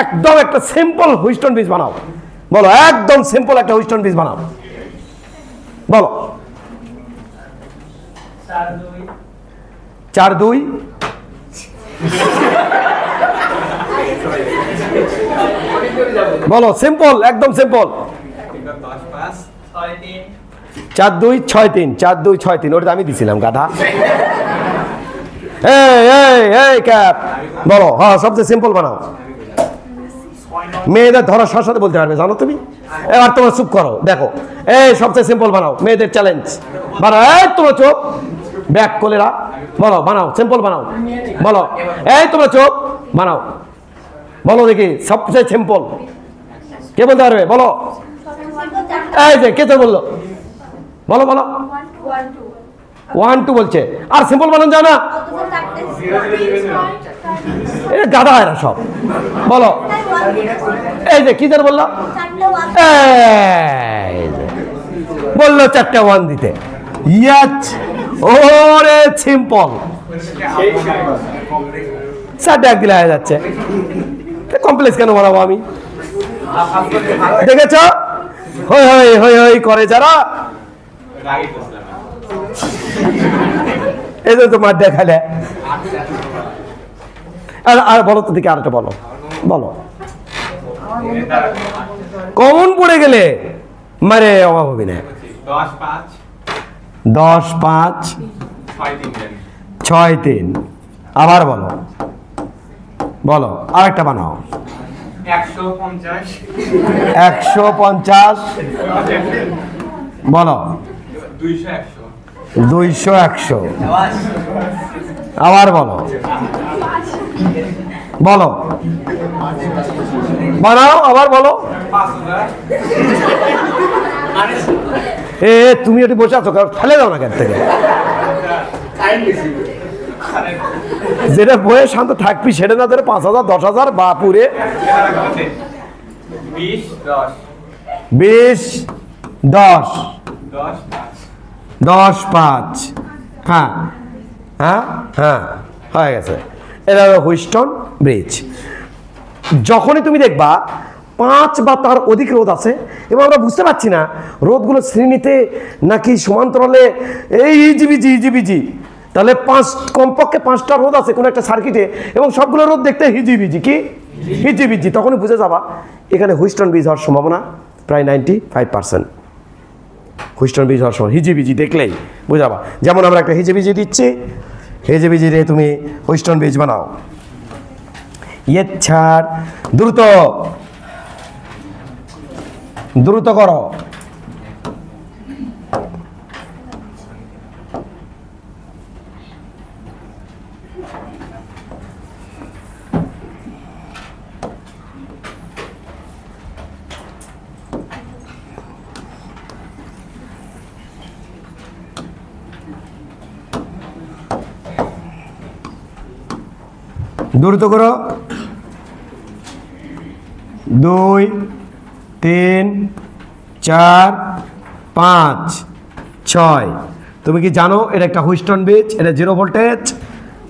একদম একটা সিম্পল হুইস্টন বীজ বানাও। বলো একদম সিম্পল একটা হুইস্টন বীজ বানাও। বলো 4 2। বলো সিম্পল, একদম সিম্পল। 4 2 6 3, 4 2 6 3। ওটা আমি দিছিলাম গাধা। ক্যাপ বলো। হ্যাঁ, সবচেয়ে সিম্পল বানাও। মেয়েদের ধরার সাথে সাথে বলতে পারবে, জানো তুমি। এবার তোমরা চুপ করো, দেখো। সবচেয়ে সিম্পল বানাও, মেয়েদের চ্যালেঞ্জ বানাও। তোমরা চোখ ব্যাক কোলেরা বলো, বানাও সিম্পল বানাও। বলো তোমরা চোখ বানাও। বলো দেখি সবচেয়ে সিম্পল কে বলতে পারবে? বলো। যে কে তো বললো? বলো বলো। 1 2 বলছে, আর সিম্পল বানান যায় না। গাধা এরা সব। বলো যে কি যেন বললো? বললো 4টে 1 দিতে। ওরে সিম্পল 4টে 1 দিলে হয়ে যাচ্ছে। কমপ্লেক্স কেন বানাবো আমি? দেখেছ হই হই হই হই করে যারা, এই যে তোমার দেখালে। আর বলো তো দেখি, আরেকটা বলো। বলো কমন পড়ে গেলে মারে অভাব হবে না। 10 5 6 3। আবার বলো, বলো আরেকটা বানাও। 150 বলো। 200 100। আবার বলো, বলো বানাও। আবার বলো। তুমি ওটি বসে আছো, ফেলে দাও না কেন থেকে। যেটা বয়ে শান্ত থাকবি সেটা না ধরে 5000 10,000 বাপুরে। 20 10 10 5। হ্যাঁ হ্যাঁ হ্যাঁ, হয়ে গেছে। এটা হুইস্টন ব্রিজ। যখনই তুমি দেখবা 5 বা তার অধিক রোদ আছে এবং আমরা বুঝতে পারছি না রোদগুলো শ্রেণীতে নাকি সমান্তরালে ইজিবিজি, তাহলে কমপক্ষে 5টা রোদ আছে কোনো একটা সার্কিটে এবং সবগুলো রোদ দেখতে হিজিবিজি, তখনই বুঝে যাবা এখানে হুইস্টন ব্রিজ হওয়ার সম্ভাবনা প্রায় 95%। হুইস্টন ব্রিজ হওয়ার সময় হিজিবিজি দেখলেই বুঝাবা। যেমন আমরা একটা হিজিবিজি দিচ্ছি, হিজিবিজি রে তুমি হুইস্টন ব্রিজ বানাও। ইয়ের ছাড়, দ্রুত দ্রুত করো। দ্রুত করো। 2 3 4 5 6। তুমি কি জানো এটা একটা হুইস্টন ব্রিজ, এটা 0 ভোল্টেজ,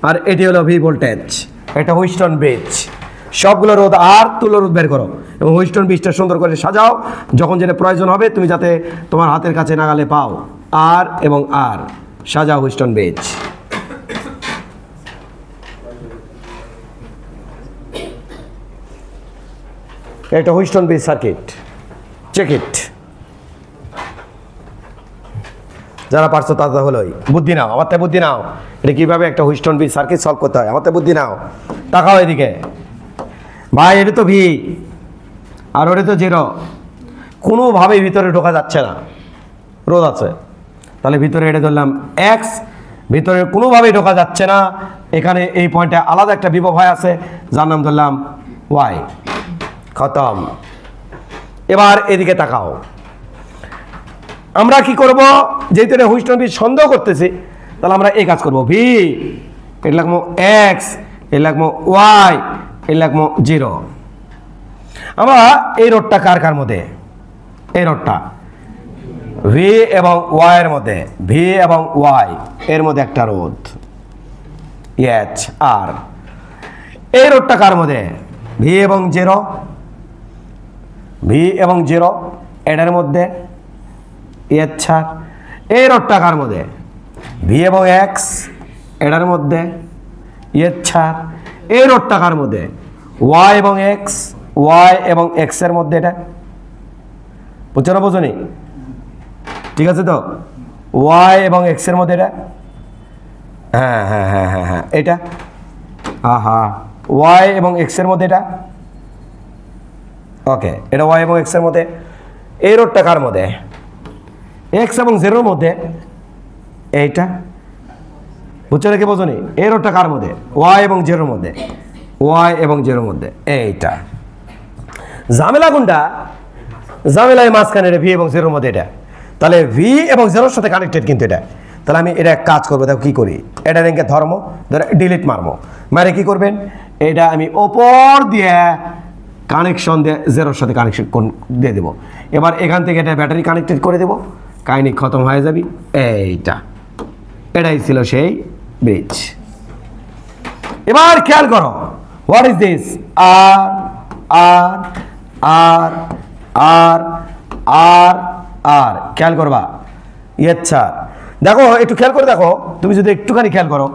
আর এটি হলো ভি ভোল্টেজ। এটা হুইস্টন ব্রিজ। সবগুলো রোধ আর তুলো রোধ বের করো এবং হুইস্টন ব্রিজটা সুন্দর করে সাজাও, যখন যেটা প্রয়োজন হবে তুমি যাতে তোমার হাতের কাছে নাগালে পাও। আর এবং আর সাজাও হুইস্টন ব্রিজ। এটা Wheatstone bridge circuit, check it. যারা পারছো তাদের হলোই বুদ্ধি নাও, আমার তাই বুদ্ধি নাও। এটা কীভাবে একটা হুইস্টন ব্রিজ সার্কিট সলভ করতে হয়, আমার তাই বুদ্ধি নাও। তাকাও এদিকে ভাই, এটা তো ভি আর ওটা তো 0, কোনোভাবেই ভিতরে ঢোকা যাচ্ছে না, রোধ আছে। তাহলে ভিতরে এটা ধরলাম এক্স, ভিতরে কোনোভাবেই ঢোকা যাচ্ছে না। এখানে এই পয়েন্টে আলাদা একটা বিভব হয় আছে, যার নাম ধরলাম ওয়াই। খতম। এবার এদিকে তাকাও, আমরা কি করব? যেহেতু এটা হুইস্টন ব্রিজ সন্দেহ করতেছি, তাহলে আমরা এই কাজ করব। ভি এটা লাগবো এক্স, এটা লাগবো ওয়াই, এটা লাগবো 0। আমরা এই রোডটা কার কার মধ্যে? এই রোডটা ভি এবং ওয়াই এর মধ্যে, ভি এবং ওয়াই এর মধ্যে একটা রোধ এইচ আর। এই রোডটা কার মধ্যে? ভি এবং 0, ভি এবং 0 এটার মধ্যে এইচ আর। এই রোডটা কার মধ্যে? ভি এবং এক্স এটার মধ্যে এইচ আর। এই রোডটা কার মধ্যে? ওয়াই এবং এক্স, ওয়াই এবং এক্স এর মধ্যে। এটা বুঝছো না বোঝনি? ঠিক আছে তো, ওয়াই এবং এক্স এর মধ্যে এটা। হ্যাঁ হ্যাঁ হ্যাঁ হ্যাঁ হ্যাঁ এটা ওয়াই এবং এক্স এর মধ্যে এটা। ওকে, এটা ওয়াই এবং এক্স এর মধ্যে। এই রোডটা কার মধ্যে? এক্স এবং 0 মধ্যে। এইটা বুঝছো নাকি বোঝনি? এই রোডটা কার মধ্যে? ওয়াই এবং 0 মধ্যে, ওয়াই এবং 0 মধ্যে। এইটা ঝামেলা কোনটা? ঝামেলায় মাঝখানে ভি এবং 0 মধ্যে এটা। তাহলে ভি এবং 0-র সাথে কানেক্টেড কিন্তু এটা। তাহলে আমি এটা কাজ করবো, দেখো কী করি। এটা রেঙ্কে ধর্ম ধরে ডিলিট মারবো, মারে কী করবেন? এটা আমি ওপর দিয়ে কানেকশন দিয়ে 0-র সাথে কানেকশন দিয়ে দেবো। এবার এখান থেকে এটা ব্যাটারি কানেক্টেড করে দেবো, কাহিনি খতম হয়ে যাবি। এইটা এটাই ছিল সেই ব্রিজ। এবার খেয়াল করো, হোয়াট ইজ দিস? আর আর আর আর আর আর খেয়াল করবা। আচ্ছা দেখো, একটু খেয়াল করে দেখো, তুমি যদি একটুখানি খেয়াল করো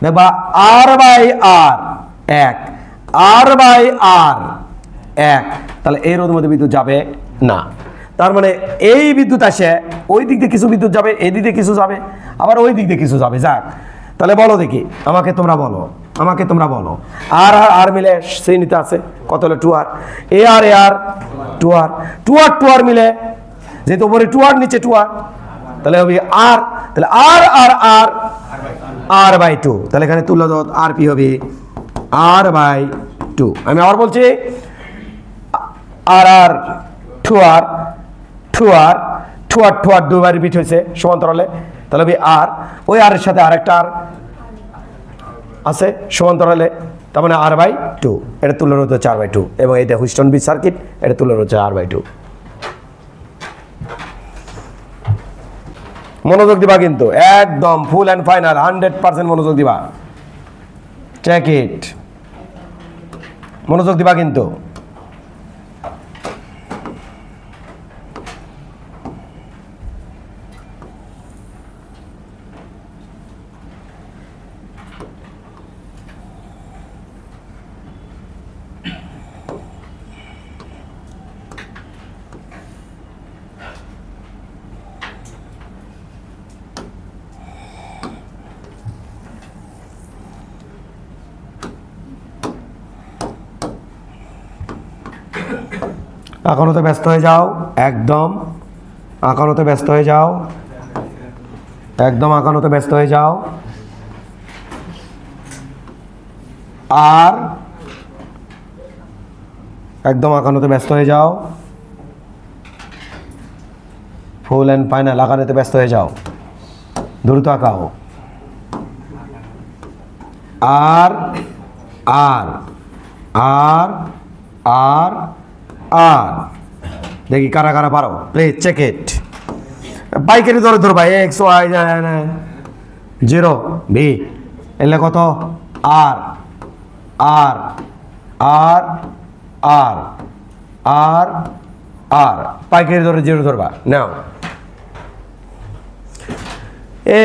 দেখবা আর বাই আর 1, আর বাই আর 1। তাহলে এই রোধের মধ্যে বিদ্যুৎ যাবে না। তার মানে এই বিদ্যুৎ আসে, ওই দিক দিয়ে কিছু বিদ্যুৎ যাবে, এই দিক দিয়ে কিছু যাবে, আবার ওই দিক দিয়ে কিছু যাবে। যাক, তাহলে বলো দেখি, আমাকে তোমরা বলো, আমাকে তোমরা বলো। আর আর আর মিলে শ্রেণীতে আছে কত হলো? 2r। এ আর 2r, 2r 2r মিলে, যেহেতু উপরে 2r নিচে 2r, তাহলে হবে আর। তাহলে আর আর আর আর বাই 2। তাহলে এখানে তুল্য রোধ আর পি হবে আর বাই 2। আমি আবার বলছি, আর আর 2r 2r 2r 2r দুইবার রিপিট হয়েছে সমান্তরালে। তাহলে হবে আর, ওই আর এর সাথে আরেকটা আর আছে সমান্তরালে, তার মানে আর বাই 2। এটা তুল্য রোধ হচ্ছে r/2 এবং এটা হুইস্টন ব্রিজ সার্কিট, এটা তুল্য রোধ হচ্ছে r/2। মনোযোগ দিবা কিন্তু, একদম ফুল অ্যান্ড ফাইনাল 100% মনোযোগ দিবা। চেক ইট, মনোযোগ দিবা কিন্তু। আঁকানোতে ব্যস্ত হয়ে যাও, একদম আঁকানোতে ব্যস্ত হয়ে যাও, একদম আঁকানোতে ব্যস্ত হয়ে যাও। আর একদম আঁকানোতে ব্যস্ত হয়ে যাও, ফুল অ্যান্ড ফাইনাল আঁকানোতে ব্যস্ত হয়ে যাও, দ্রুত আঁকাও। আর আর আর আর আর দেখি কারা কারা পারো, প্লিজ চেক ইট। বাইকেরই ধরে ধরো ভাই, এক্স ওয়াই জিরো ভি এলে কত, আর আর আর আর আর আর পাইকারি ধরে জিরো ধরবা, নাও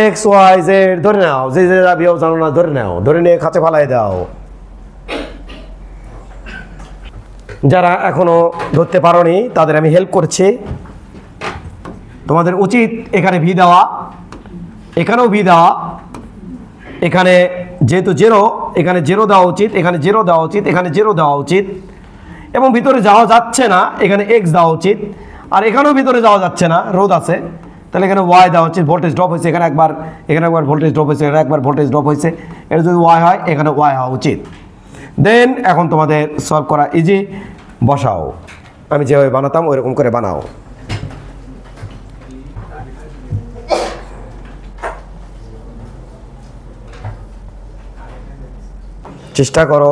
এক্স ওয়াই জেড ধরে নাও, যে যে যাবিও জানো না ধরে নাও, ধরে নিয়ে খাঁচে ফালাই দাও। যারা এখনো ধরতে পারোনি তাদের আমি হেল্প করছি। তোমাদের উচিত এখানে ভি দেওয়া, এখানেও ভি দেওয়া, এখানে যেহেতু জিরো এখানে জিরো দেওয়া উচিত, এখানে জিরো দেওয়া উচিত, এখানে জিরো দেওয়া উচিত, এবং ভিতরে যাওয়া যাচ্ছে না এখানে এক্স দেওয়া উচিত, আর এখানেও ভিতরে যাওয়া যাচ্ছে না রোদ আছে, তাহলে এখানে ওয়াই দেওয়া উচিত। ভোল্টেজ ড্রপ হয়েছে এখানে একবার, এখানে একবার ভোল্টেজ ড্রপ হয়েছে, এখানে একবার ভোল্টেজ ড্রপ হয়েছে, এটা যদি ওয়াই হয় এখানে ওয়াই হওয়া উচিত। দেন এখন তোমাদের সলভ করা ইজি, বসাও, আমি যেভাবে বানাতাম ওইরকম করে বানাও। চেষ্টা করো,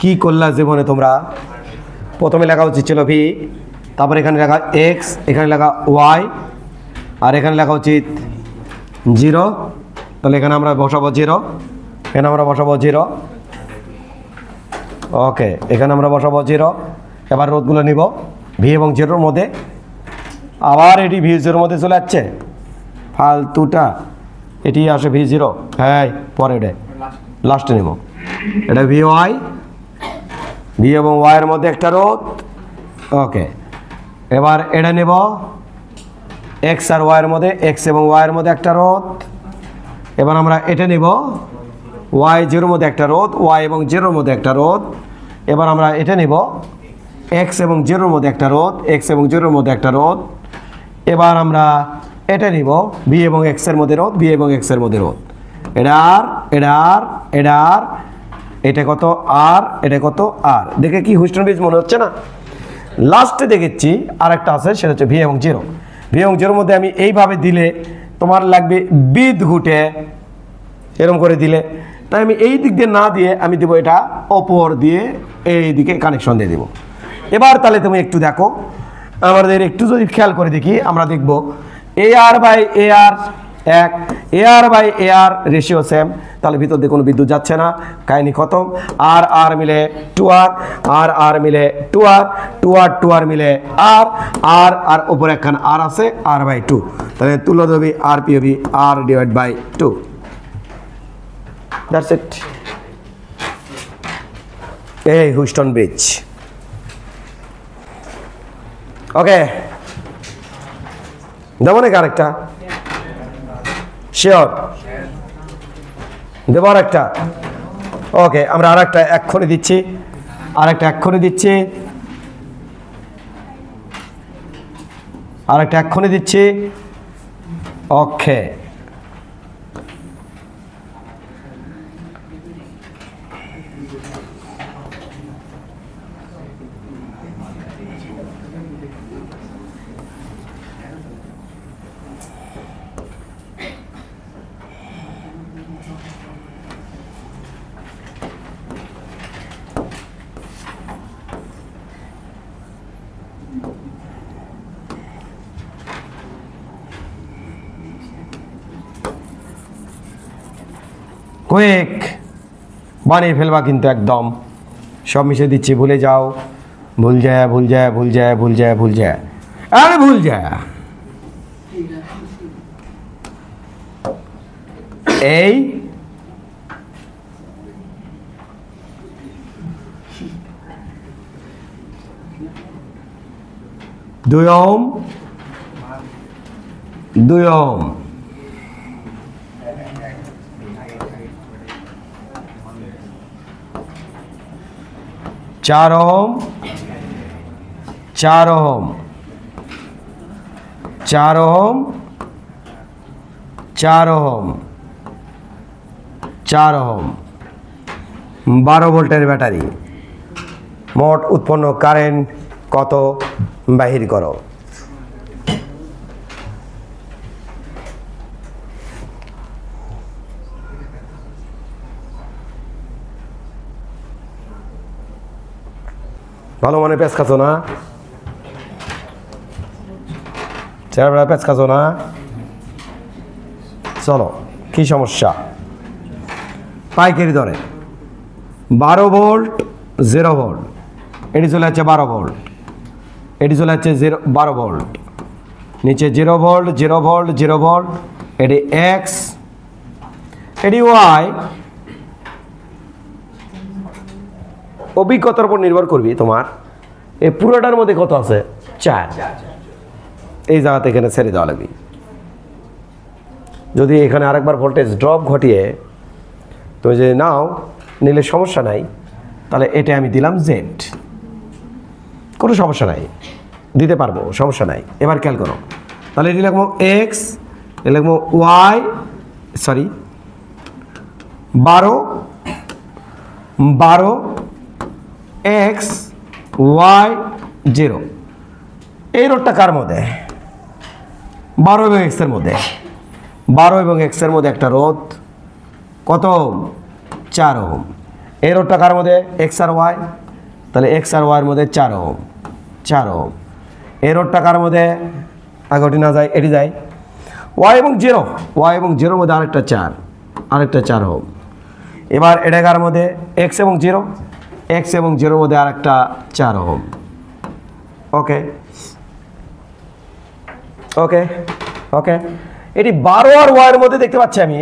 কি করলা জীবনে তোমরা। প্রথমে লেখা উচিত ছিল ভি, তারপর এখানে লেখা এক্স, এখানে লেখা ওয়াই, আর এখানে লেখা উচিত জিরো, তাহলে এখানে আমরা বসাবো জিরো, এখানে আমরা বসাবো জিরো, ওকে এখানে আমরা বসাবো জিরো। এবার রোধগুলো নিব ভি এবং জিরোর মধ্যে, আবার এটি ভি জিরোর মধ্যে চলে যাচ্ছে, ফালতুটা এটি আসে ভি জিরো, হ্যাঁ পরে এটা লাস্টে নেব, এটা ভি ওয়াই, ভি এবং ওয়াইয়ের মধ্যে একটা রোধ, ওকে। এবার এটা নেব এক্স আর ওয়াইয়ের মধ্যে, এক্স এবং ওয়াইয়ের মধ্যে একটা রোধ। এবার আমরা এটা নেব ওয়াই জিরোর মধ্যে একটা রোধ, ওয়াই এবং জিরোর মধ্যে একটা রোধ। এবার আমরা এটা নেব এক্স এবং জিরোর মধ্যে একটা রোধ, এক্স এবং জিরোর মধ্যে একটা রোধ। এবার আমরা এটা নিব ভি এবং এক্সের মধ্যে রোধ, ভি এবং এক্সের মধ্যে রোধ, এটা আর এটা আর এটা আর, এটা কত আর, এটা কত আর। দেখে কি হুইস্টন ব্রিজ মনে হচ্ছে না? লাস্টে দেখেছি আর একটা আছে, সেটা হচ্ছে ভি এবং জিরো। ভি এবং জিরোর মধ্যে আমি এইভাবে দিলে তোমার লাগবে বিদ ঘুটে, এরকম করে দিলে, তাই আমি এই দিক দিয়ে না দিয়ে আমি দেবো এটা ওপর দিয়ে, এই দিকে কানেকশন দিয়ে দেবো। এবার তাহলে তুমি একটু দেখো, আমাদের একটু যদি খেয়াল করে দেখি, আমরা দেখব এ আর বাই এ আর এক, A R by A R ratio same, তাহলে ভিতর দিয়ে কোনো বিদ্যুৎ যাচ্ছে না, কাহিনি খতম। আর আর মিলে টু আর, আর আর মিলে টু আর, টু আর টু আর মিলে আর, আর আর ওপরে একখান আর আছে, আর বাই টু, তাহলে তুলে দেবি আর পি হবি R divide by two, that's it. এই হুইস্টন ব্রিজ, ওকে। দেবো নাকি আরেকটা? শিওর দেবো আরেকটা, ওকে। আমরা আরেকটা এক্ষণে দিচ্ছি, আরেকটা এক্ষণে দিচ্ছি, আরেকটা এক্ষণে দিচ্ছি, ওকে। কুইক বানিয়ে ফেলবা কিন্তু একদম, সব মিশে দিচ্ছি, ভুলে যাও, ভুল যায় ভুল যায় ভুল যায় ভুল যায় ভুল যায়, আরে ভুল যায়। এই দুই ওহম, দুই ওহম, চার ohm, 4 ohm 4 ohm 4 ohm 4 ohm 12 ভোল্টের ব্যাটারি। মোট উৎপন্ন কারেন্ট কত বাহির করো। ভালো মনে পেঁচ খাচ্ছ না, চেহারা পেঁচ খাচ্ছ না। চলো, কি সমস্যা? পাইকারি দরে 12 ভোল্ট 0 ভোল্ট, এটি চলে যাচ্ছে 12 ভোল্ট, এটি চলে যাচ্ছে 12 ভোল্ট, নিচে 0 ভোল্ট 0 ভোল্ট 0 ভোল্ট, এটি এক্স, এটি ওয়াই। অভিজ্ঞতার উপর নির্ভর করবি তোমার। এই পুরোটার মধ্যে কত আছে? 4। এই জায়গাতে এখানে ছেড়ে দেওয়া লাগবে। যদি এখানে আরেকবার ভোল্টেজ ড্রপ ঘটিয়ে তুমি যদি নাও নিলে সমস্যা নাই, তাহলে এটা আমি দিলাম জেড, কোনো সমস্যা নাই, দিতে পারবো, সমস্যা নাই। এবার খেয়াল করো, তাহলে এটি লিখবো এক্স, এটি লিখবো ওয়াই, সরি 12 এক্স ওয়াই 0। এই রোডটা কার মধ্যে? 12 এবং এক্সের মধ্যে। 12 এবং এক্সের মধ্যে একটা রোধ কত? 4 ওহম। এই রোডটা কার মধ্যে? এক্স আর ওয়াই, তাহলে এক্স আর ওয়াইয়ের মধ্যে 4 ওহম 4 ওহম। এই রোডটা কার মধ্যে? আগে ওটি না যায়, এটি যায়। ওয়াই এবং 0, ওয়াই এবং 0 মধ্যে আরেকটা 4 ওহম। এবার এটা কার মধ্যে? এক্স এবং 0, এক্স এবং 0 মধ্যে আরেকটা 4 ওহম। ওকে ওকে ওকে, এটি 12 আর ওয়াইয়ের মধ্যে দেখতে পাচ্ছি আমি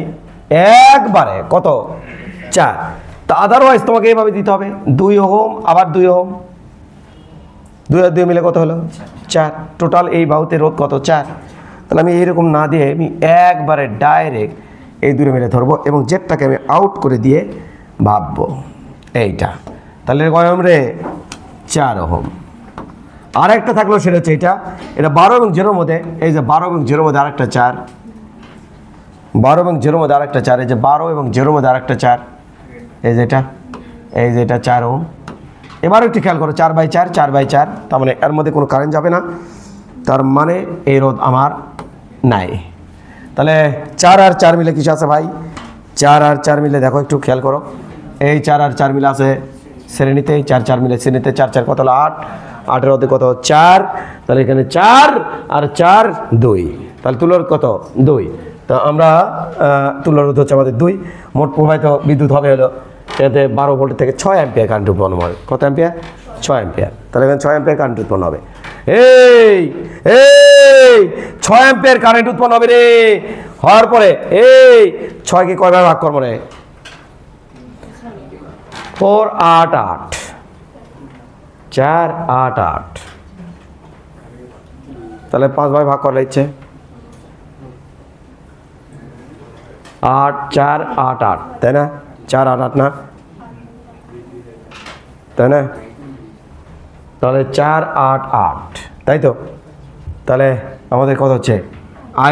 একবারে কত? 4। তা আদারওয়াইজ তোমাকে এইভাবে দিতে হবে 2 ওহম, আবার 2 ওহম, 2 আর 2 মিলে কত হলো? 4। টোটাল এই বাহুতে রোধ কত? 4। তাহলে আমি এইরকম না দিয়ে আমি একবারে ডাইরেক্ট এই দূরে মিলে ধরবো এবং জেটটাকে আমি আউট করে দিয়ে ভাববো এইটা। তাহলে কয় ওহম রে? 4 ওহম। আর একটা থাকলো, সেটা হচ্ছে এটা 12 এবং 0 মধ্যে, এই যে 12 এবং 0 মধ্যে আরেকটা 4, 12 এবং 0 মধ্যে আরেকটা 4, এই যে 12 এবং 0 মধ্যে আরেকটা 4, এই যে এটা 4 ওহম। এবার একটু খেয়াল করো, 4/4 4/4, তার মানে এর মধ্যে কোনো কারেন্ট যাবে না, তার মানে এই রোধ আমার নাই। তাহলে 4 আর 4 মিলে কিছু আছে ভাই? 4 আর 4 মিলে দেখো, একটু খেয়াল করো, এই 4 আর 4 মিলে আছে শ্রেণীতে, 4 4 মিলে শ্রেণীতে, 4 4 কত হলো? 8, 8-এর মধ্যে কত? 4। তাহলে এখানে 4 আর 4 2, তাহলে তুলার কত? 2। তো আমরা তুলার রোধ হচ্ছে আমাদের 2। মোট প্রবাহিত বিদ্যুৎ হবে হলো এতে 12 ভোল্ট থেকে 6 অ্যাম্পিয়ার কারেন্ট উৎপন্ন হবে। কত অ্যাম্পিয়ার? 6 অ্যাম্পিয়ার। তাহলে এখানে 6 অ্যাম্পিয়ার কারেন্ট উৎপন্ন হবে। এই 6 অ্যাম্পিয়ার কারেন্ট উৎপন্ন হবে রে। হওয়ার পরে এই 6কে কয়বার ভাগ করবো রে? 4 8 8, 4 8 8, তাহলে 5 ভাগ ভাগ করলে ইচ্ছে 8 4 8 8, তাই না? 4 8 8 না, তাই না? তাহলে 4 8 8, তাই তো? তাহলে আমাদের কত হচ্ছে?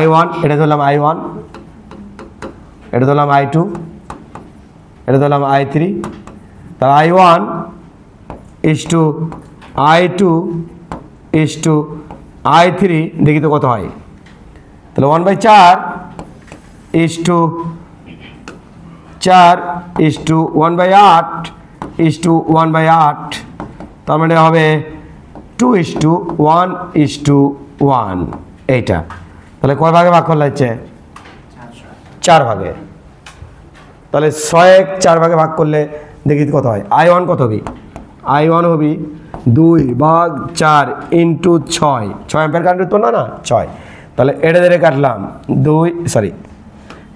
I1, এটা ধরলাম I1, এটা ধরলাম I2, এটা ধরলাম I3। তাহলে I1 is to I2 is to I3, দেখি তো কত হয়। তাহলে 1/4 is to 4 is to 1/8 is to 1/8, তার মানে হবে 2 is to 1 is to 1, এইটা। তাহলে কয় ভাগে ভাগ করলে হচ্ছে? 4 ভাগে। তাহলে 6 4 ভাগে ভাগ করলে দেখি কত হয়। I1 কত হবে? I1 হবে 2/4 ইন্টু 6, 6 অ্যাম্পিয়ার কারেন্ট উৎপন্ন না 6। তাহলে এটা ধরে কাটলাম 2, সরি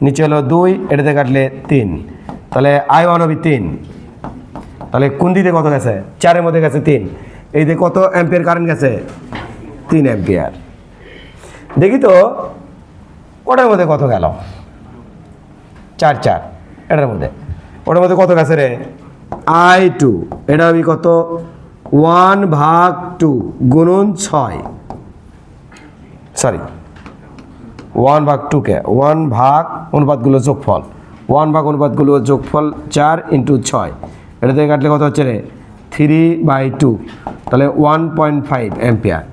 নিচে হলো 2, এটাতে কাটলে 3, তাহলে I1 হবে 3। তাহলে কোন দিকে কত গেছে? 4-এর মধ্যে গেছে 3। এই যে কত অ্যাম্পিয়ার কারেন্ট গেছে? 3 অ্যাম্পিয়ার। দেখি তো ওটার মধ্যে কত গেল? 4 4, এটার মধ্যে, ওটার মধ্যে কত গেছে রে? I2, এটা হবে কত? 1/2 গুণন 6 সরি 1/2 কে 1 ভাগ অনুপাতগুলো যোগফল 1 ভাগ অনুপাতগুলো যোগফল 4 × 6 এটা থেকে কাটলে কত হচ্ছে রে 3/2 তাহলে 1.5 অ্যাম্পিয়ার।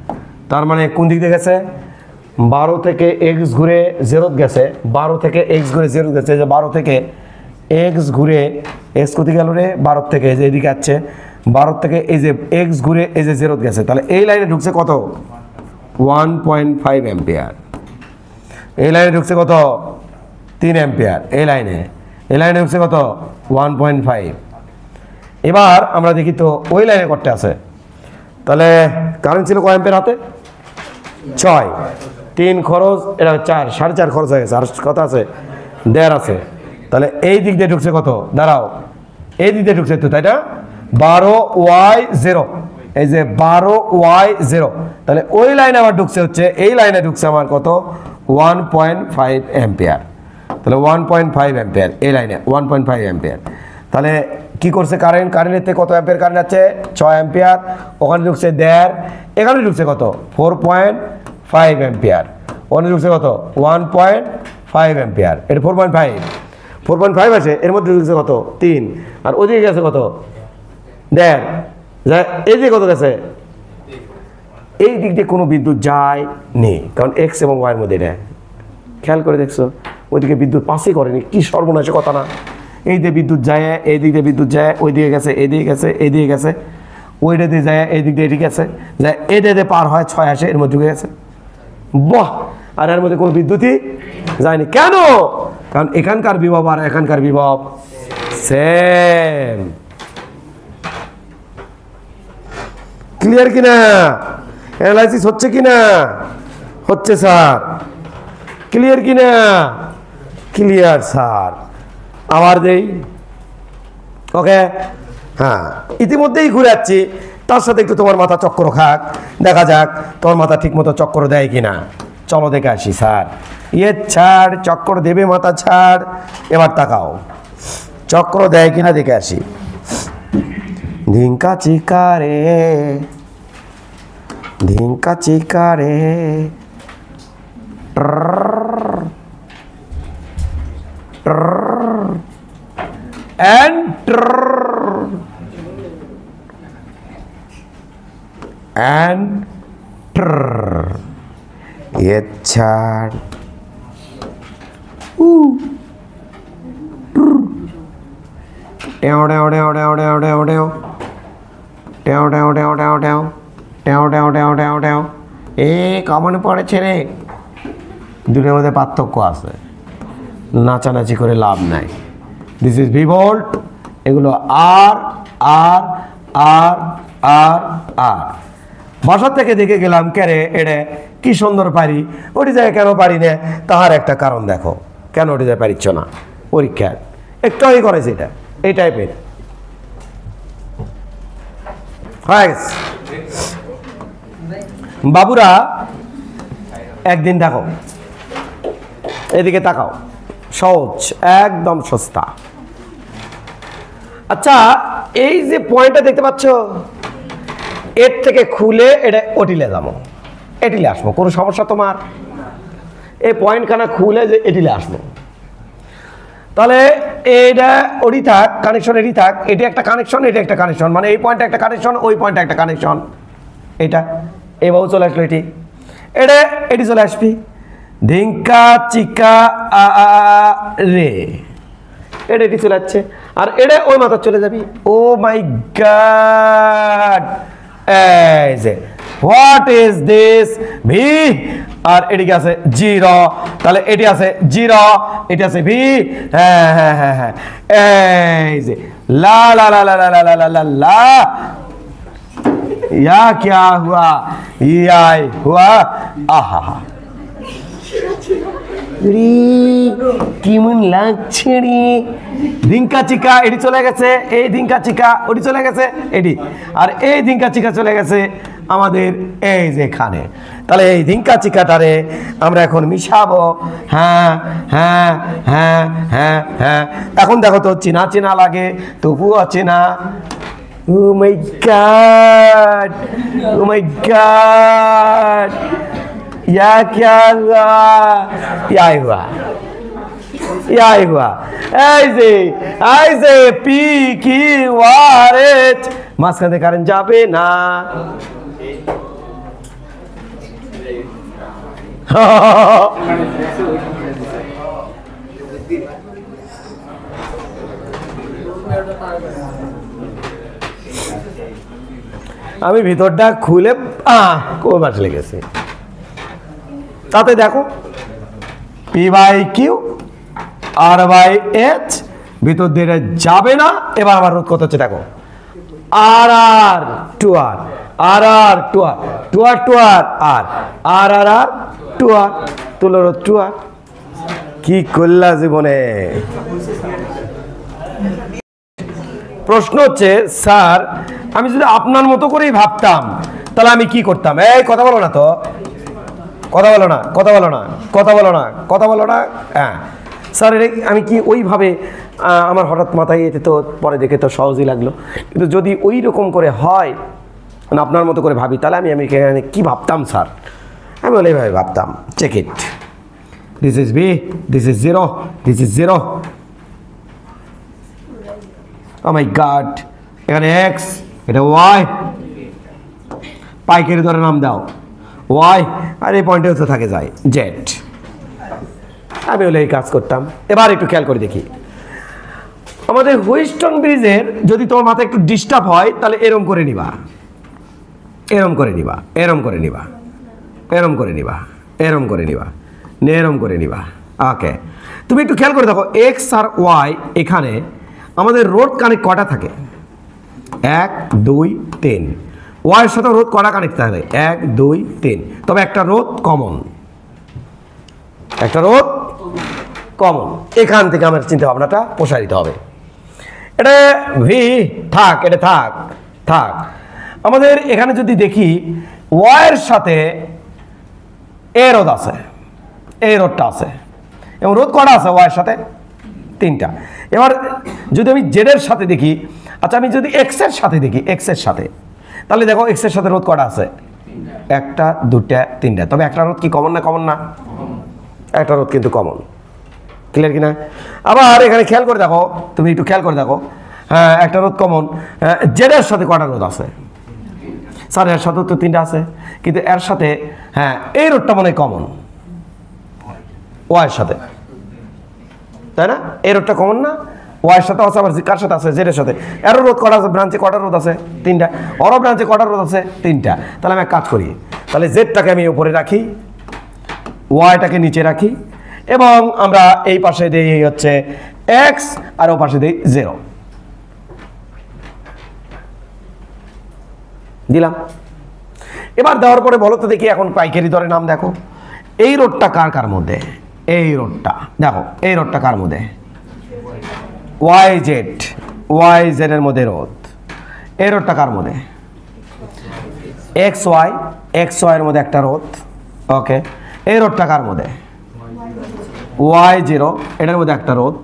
তার মানে কোন দিক দিয়ে গেছে 12 থেকে x ঘুরে 0 গেছে 12 থেকে x ঘুরে 0 গেছে যে 12 থেকে x ঘুরে x কোথায় গেল রে 12 থেকে এই যে এদিকে আসছে 12 থেকে এই যে x ঘুরে এই যে 0 গেছে তাহলে এই লাইনে ঢুকছে কত 1.5 অ্যাম্পিয়ার। এই লাইনে ঢুকছে কত 3 অ্যাম্পিয়ার। এই লাইনে ঢুকছে কত 1.5। এবার আমরা দেখি তো ওই লাইনে কতটা আছে তাহলে কারেন্ট ছিল কয় অ্যাম্পিয়ার হাতে 6 3 খরচ এটা 4 4.5 খরচ হয়ে গেছে আর কত আছে 1.5 আছে তাহলে এই দিক দিয়ে ঢুকছে কত দাঁড়াও এই দিক দিয়ে ঢুকছে তো তাই না 12y0 এই যে 12y0 তাহলে ওই লাইনে আবার ঢুকছে হচ্ছে এই লাইনে ঢুকছে আমার কত 1.5 অ্যাম্পিয়ার তাহলে 1.5 অ্যাম্পিয়ার এই লাইনে 1.5 অ্যাম্পিয়ার। তাহলে কি করছে কারেন্টের থেকে কত অ্যাম্পিয়ার কারেন্ট আছে 6 অ্যাম্পিয়ার ওখানে ঢুকছে 1.5 এখানে ঢুকছে কত 4.5 অ্যাম্পিয়ার ওখানে ঢুকছে কত 1.5 অ্যাম্পিয়ার এটা 4.5 আছে এর মধ্যে ঢুকছে কত 3 আর ওদিকে গেছে কত 1.5 এই দিকে কত গেছে এই দিক দিয়ে কোনো বিদ্যুৎ যায় নেই কারণ x এবং y এর মধ্যে এটা খেয়াল করে দেখছো ওইদিকে বিদ্যুৎ পাসই করেনি কি সর্বনাশী কথা না এই দিয়ে বিদ্যুৎ যায় এই দিক দিয়ে বিদ্যুৎ যায় ওই দিকে গেছে এদিকে গেছে এদিকে গেছে ওইটা দিয়ে যায় এই দিক দিয়ে এদিকে গেছে যায় এটা দিয়ে পার হয় 6 আসে এর মধ্যে ঢুকে গেছে বাহ আর এর মধ্যে কোনো বিদ্যুৎই যায়নি কেন কারণ এখানকার বিভব আর এখানকার বিভব সেম। ক্লিয়ার কিনা অ্যানালাইসিস হচ্ছে কিনা হচ্ছে স্যার ক্লিয়ার কিনা ক্লিয়ার স্যার আবার দেই ওকে হ্যাঁ ইতিমধ্যেই ঘুরে যাচ্ছি তার সাথে একটু তোমার মাথা চক্কর খাক দেখা যাক তোমার মাথা ঠিক মতো চক্কর দেয় কিনা চলো দেখে আসি স্যার ছাড় চক্কর দেবে মাথা ছাড় এবার তাকাও চক্র দেয় কিনা দেখে আসি ধিঙ্কা চিকারে ছাড় কমন পড়েছে রে দুটোর মধ্যে পার্থক্য আছে নাচানাচি করে লাভ নাই দিস ইজ ভি ভোল্ট এগুলো আর আর আর আর আর বাসার থেকে দেখে গেলাম কেরে এড়ে কি সুন্দর পারি ওটি জায়গায় কেন পারি না তাহার একটা কারণ দেখো কেন ওটি জায়গায় পারিচ্ছ না পরীক্ষা একটু আগে করেছে এটা এই টাইপের বাবুরা একদিন দেখো এদিকে তাকাও সহজ একদম সস্তা আচ্ছা এই যে পয়েন্টটা দেখতে পাচ্ছ এর থেকে খুলে এটা ওটিলে যাবো এটিলে আসবো কোনো সমস্যা তোমার এই পয়েন্টখানা খুলে যে এটিলে আসবো তাহলে এইটা ওটি থাক কানেকশন এটি থাক এটি একটা কানেকশন এটি একটা কানেকশন মানে এই পয়েন্টে একটা কানেকশন ওই পয়েন্টে একটা কানেকশন এটা এভাবে চলে আসলো এটি চলে আসবি ধিঙ্কা চিকা রে এটি চলে যাচ্ছে আর এটা ওই মাথা চলে যাবি ও মাই গড এই যে হোয়াট ইজ দিস ভি আর এদিকে আছে 0 তাহলে এটি আছে 0 এটি আছে ভি হ্যাঁ হ্যাঁ হ্যাঁ হ্যাঁ এই যে লা লা লা লা লা লা লা লা या क्या हुआ आई हुआ आहा কেমন লাগছে রে ধিঙ্কা চিকা এটি চলে গেছে এই ধিঙ্কা চিকা ওটি চলে গেছে এটি আর এই ধিঙ্কা চিকা চলে গেছে আমাদের এই যে এখানে তাহলে এই ধিঙ্কা চিকাটারে আমরা এখন মিশাবো হ্যাঁ হ্যাঁ হ্যাঁ হ্যাঁ হ্যাঁ এখন দেখো তো চেনা চেনা লাগে তবুও চেনা Oh my God! Oh my God! या क्या हुआ? या हुआ, या हुआ। ऐसे ऐसे पी की वारेच মাঝখানে কারেন্ট যাবে না। আমি ভিতরটা খুলে কোন পাশে লেগেছে তাতে দেখো P by Q R by H ভিতর দিয়ে যাবে না। এবার আমার রোধ কত হচ্ছে দেখো আর আর টু আর আর আর টু আর টু আর টু আর আর আর আর আর টু আর তুলো রোধ টু আর। কি করলা জীবনে? প্রশ্ন হচ্ছে স্যার আমি যদি আপনার মতো করেই ভাবতাম তাহলে আমি কি করতাম? এই কথা বলো না তো, কথা বলো না, কথা বলো না, কথা বলো না, কথা বলো না। হ্যাঁ স্যার আমি কি ওইভাবে আমার হঠাৎ মাথায় এতে তো পরে দেখে তো সহজই লাগলো, কিন্তু যদি ওই রকম করে হয় মানে আপনার মতো করে ভাবি তাহলে আমি এখানে কী ভাবতাম স্যার? আমি বলে এইভাবে ভাবতাম, check it, this is B, this is zero, this is zero. Oh my God, এখানে এক্স, এটা ওয়াই, পাইকারি ধরে নাম দাও ওয়াই, আর এই পয়েন্টেও তো থাকে যায় জেড। আমি বলে এই কাজ করতাম। এবার একটু খেয়াল করে দেখি আমাদের হুইস্টন ব্রিজের যদি তোমার মাথায় একটু ডিস্টার্ব হয় তাহলে এরম করে নিবা, এরম করে নিবা, এরম করে নিবা, এরম করে নিবা, এরম করে নিবা, এরম করে নিবা। ওকে, তুমি একটু খেয়াল করে দেখো এক্স আর ওয়াই এখানে আমাদের রোড কানেক্ট কটা থাকে? 1 2 3। ওয়াইয়ের সাথে রোধ কটা কানেক্ট থাকে? 1 2 3। তবে একটা রোধ কমন, একটা রোধ কমন। এখান থেকে আমার চিন্তা ভাবনাটা প্রসারিত হবে। এটা ভি থাক, এটা থাক থাক। আমাদের এখানে যদি দেখি ওয়াইয়ের সাথে এ রোধ আছে, এই রোধটা আছে, এবং রোধ কটা আছে ওয়াইয়ের সাথে? 3টা। এবার যদি আমি জেডের সাথে দেখি, আচ্ছা আমি যদি এক্সের সাথে দেখি, এক্সের সাথে, তাহলে দেখো এক্সের সাথে রোধ কটা আছে? 1টা 2টা 3টা। তবে একটা রোধ কি কমন না? কমন না? একটা রোধ কিন্তু কমন। ক্লিয়ার কিনা? আবার এখানে খেয়াল করে দেখো, তুমি একটু খেয়াল করে দেখো, হ্যাঁ একটা রোধ কমন। জেডের সাথে কটা রোধ আছে? স্যার এর সাথে তো 3টা আছে, কিন্তু এর সাথে হ্যাঁ এই রোধটা মনে হয় কমন ওয়াইয়ের সাথে, তাই না? এই রোধটা কমন না? ওয়াইয়ের সাথে আছে, আবার কার সাথে আছে? জেডের সাথে। এরও রোধ কটা আছে? ব্রাঞ্চে কটা রোধ আছে? 3টা। অরও ব্রাঞ্চে কটা রোধ আছে? 3টা। তাহলে আমি এক কাজ করি, তাহলে জেডটাকে আমি উপরে রাখি, ওয়াইটাকে নিচে রাখি, এবং আমরা এই পাশে দিই হচ্ছে এক্স আর ও পাশে দিই 0 দিলাম। এবার দেওয়ার পরে বলো তো দেখি এখন পাইকারি দরে নাম দেখো এই রোডটা কার কার মধ্যে? এই রোডটা দেখো, এই রোডটা কার মধ্যে? ওয়াই জেড, ওয়াই জেড এর মধ্যে রোধ। এই রোডটা কার মধ্যে? এক্স ওয়াই, এক্স ওয়াই এর মধ্যে একটা রোধ। ওকে, এই রোডটা কার মধ্যে? ওয়াই 0, এটার মধ্যে একটা রোধ।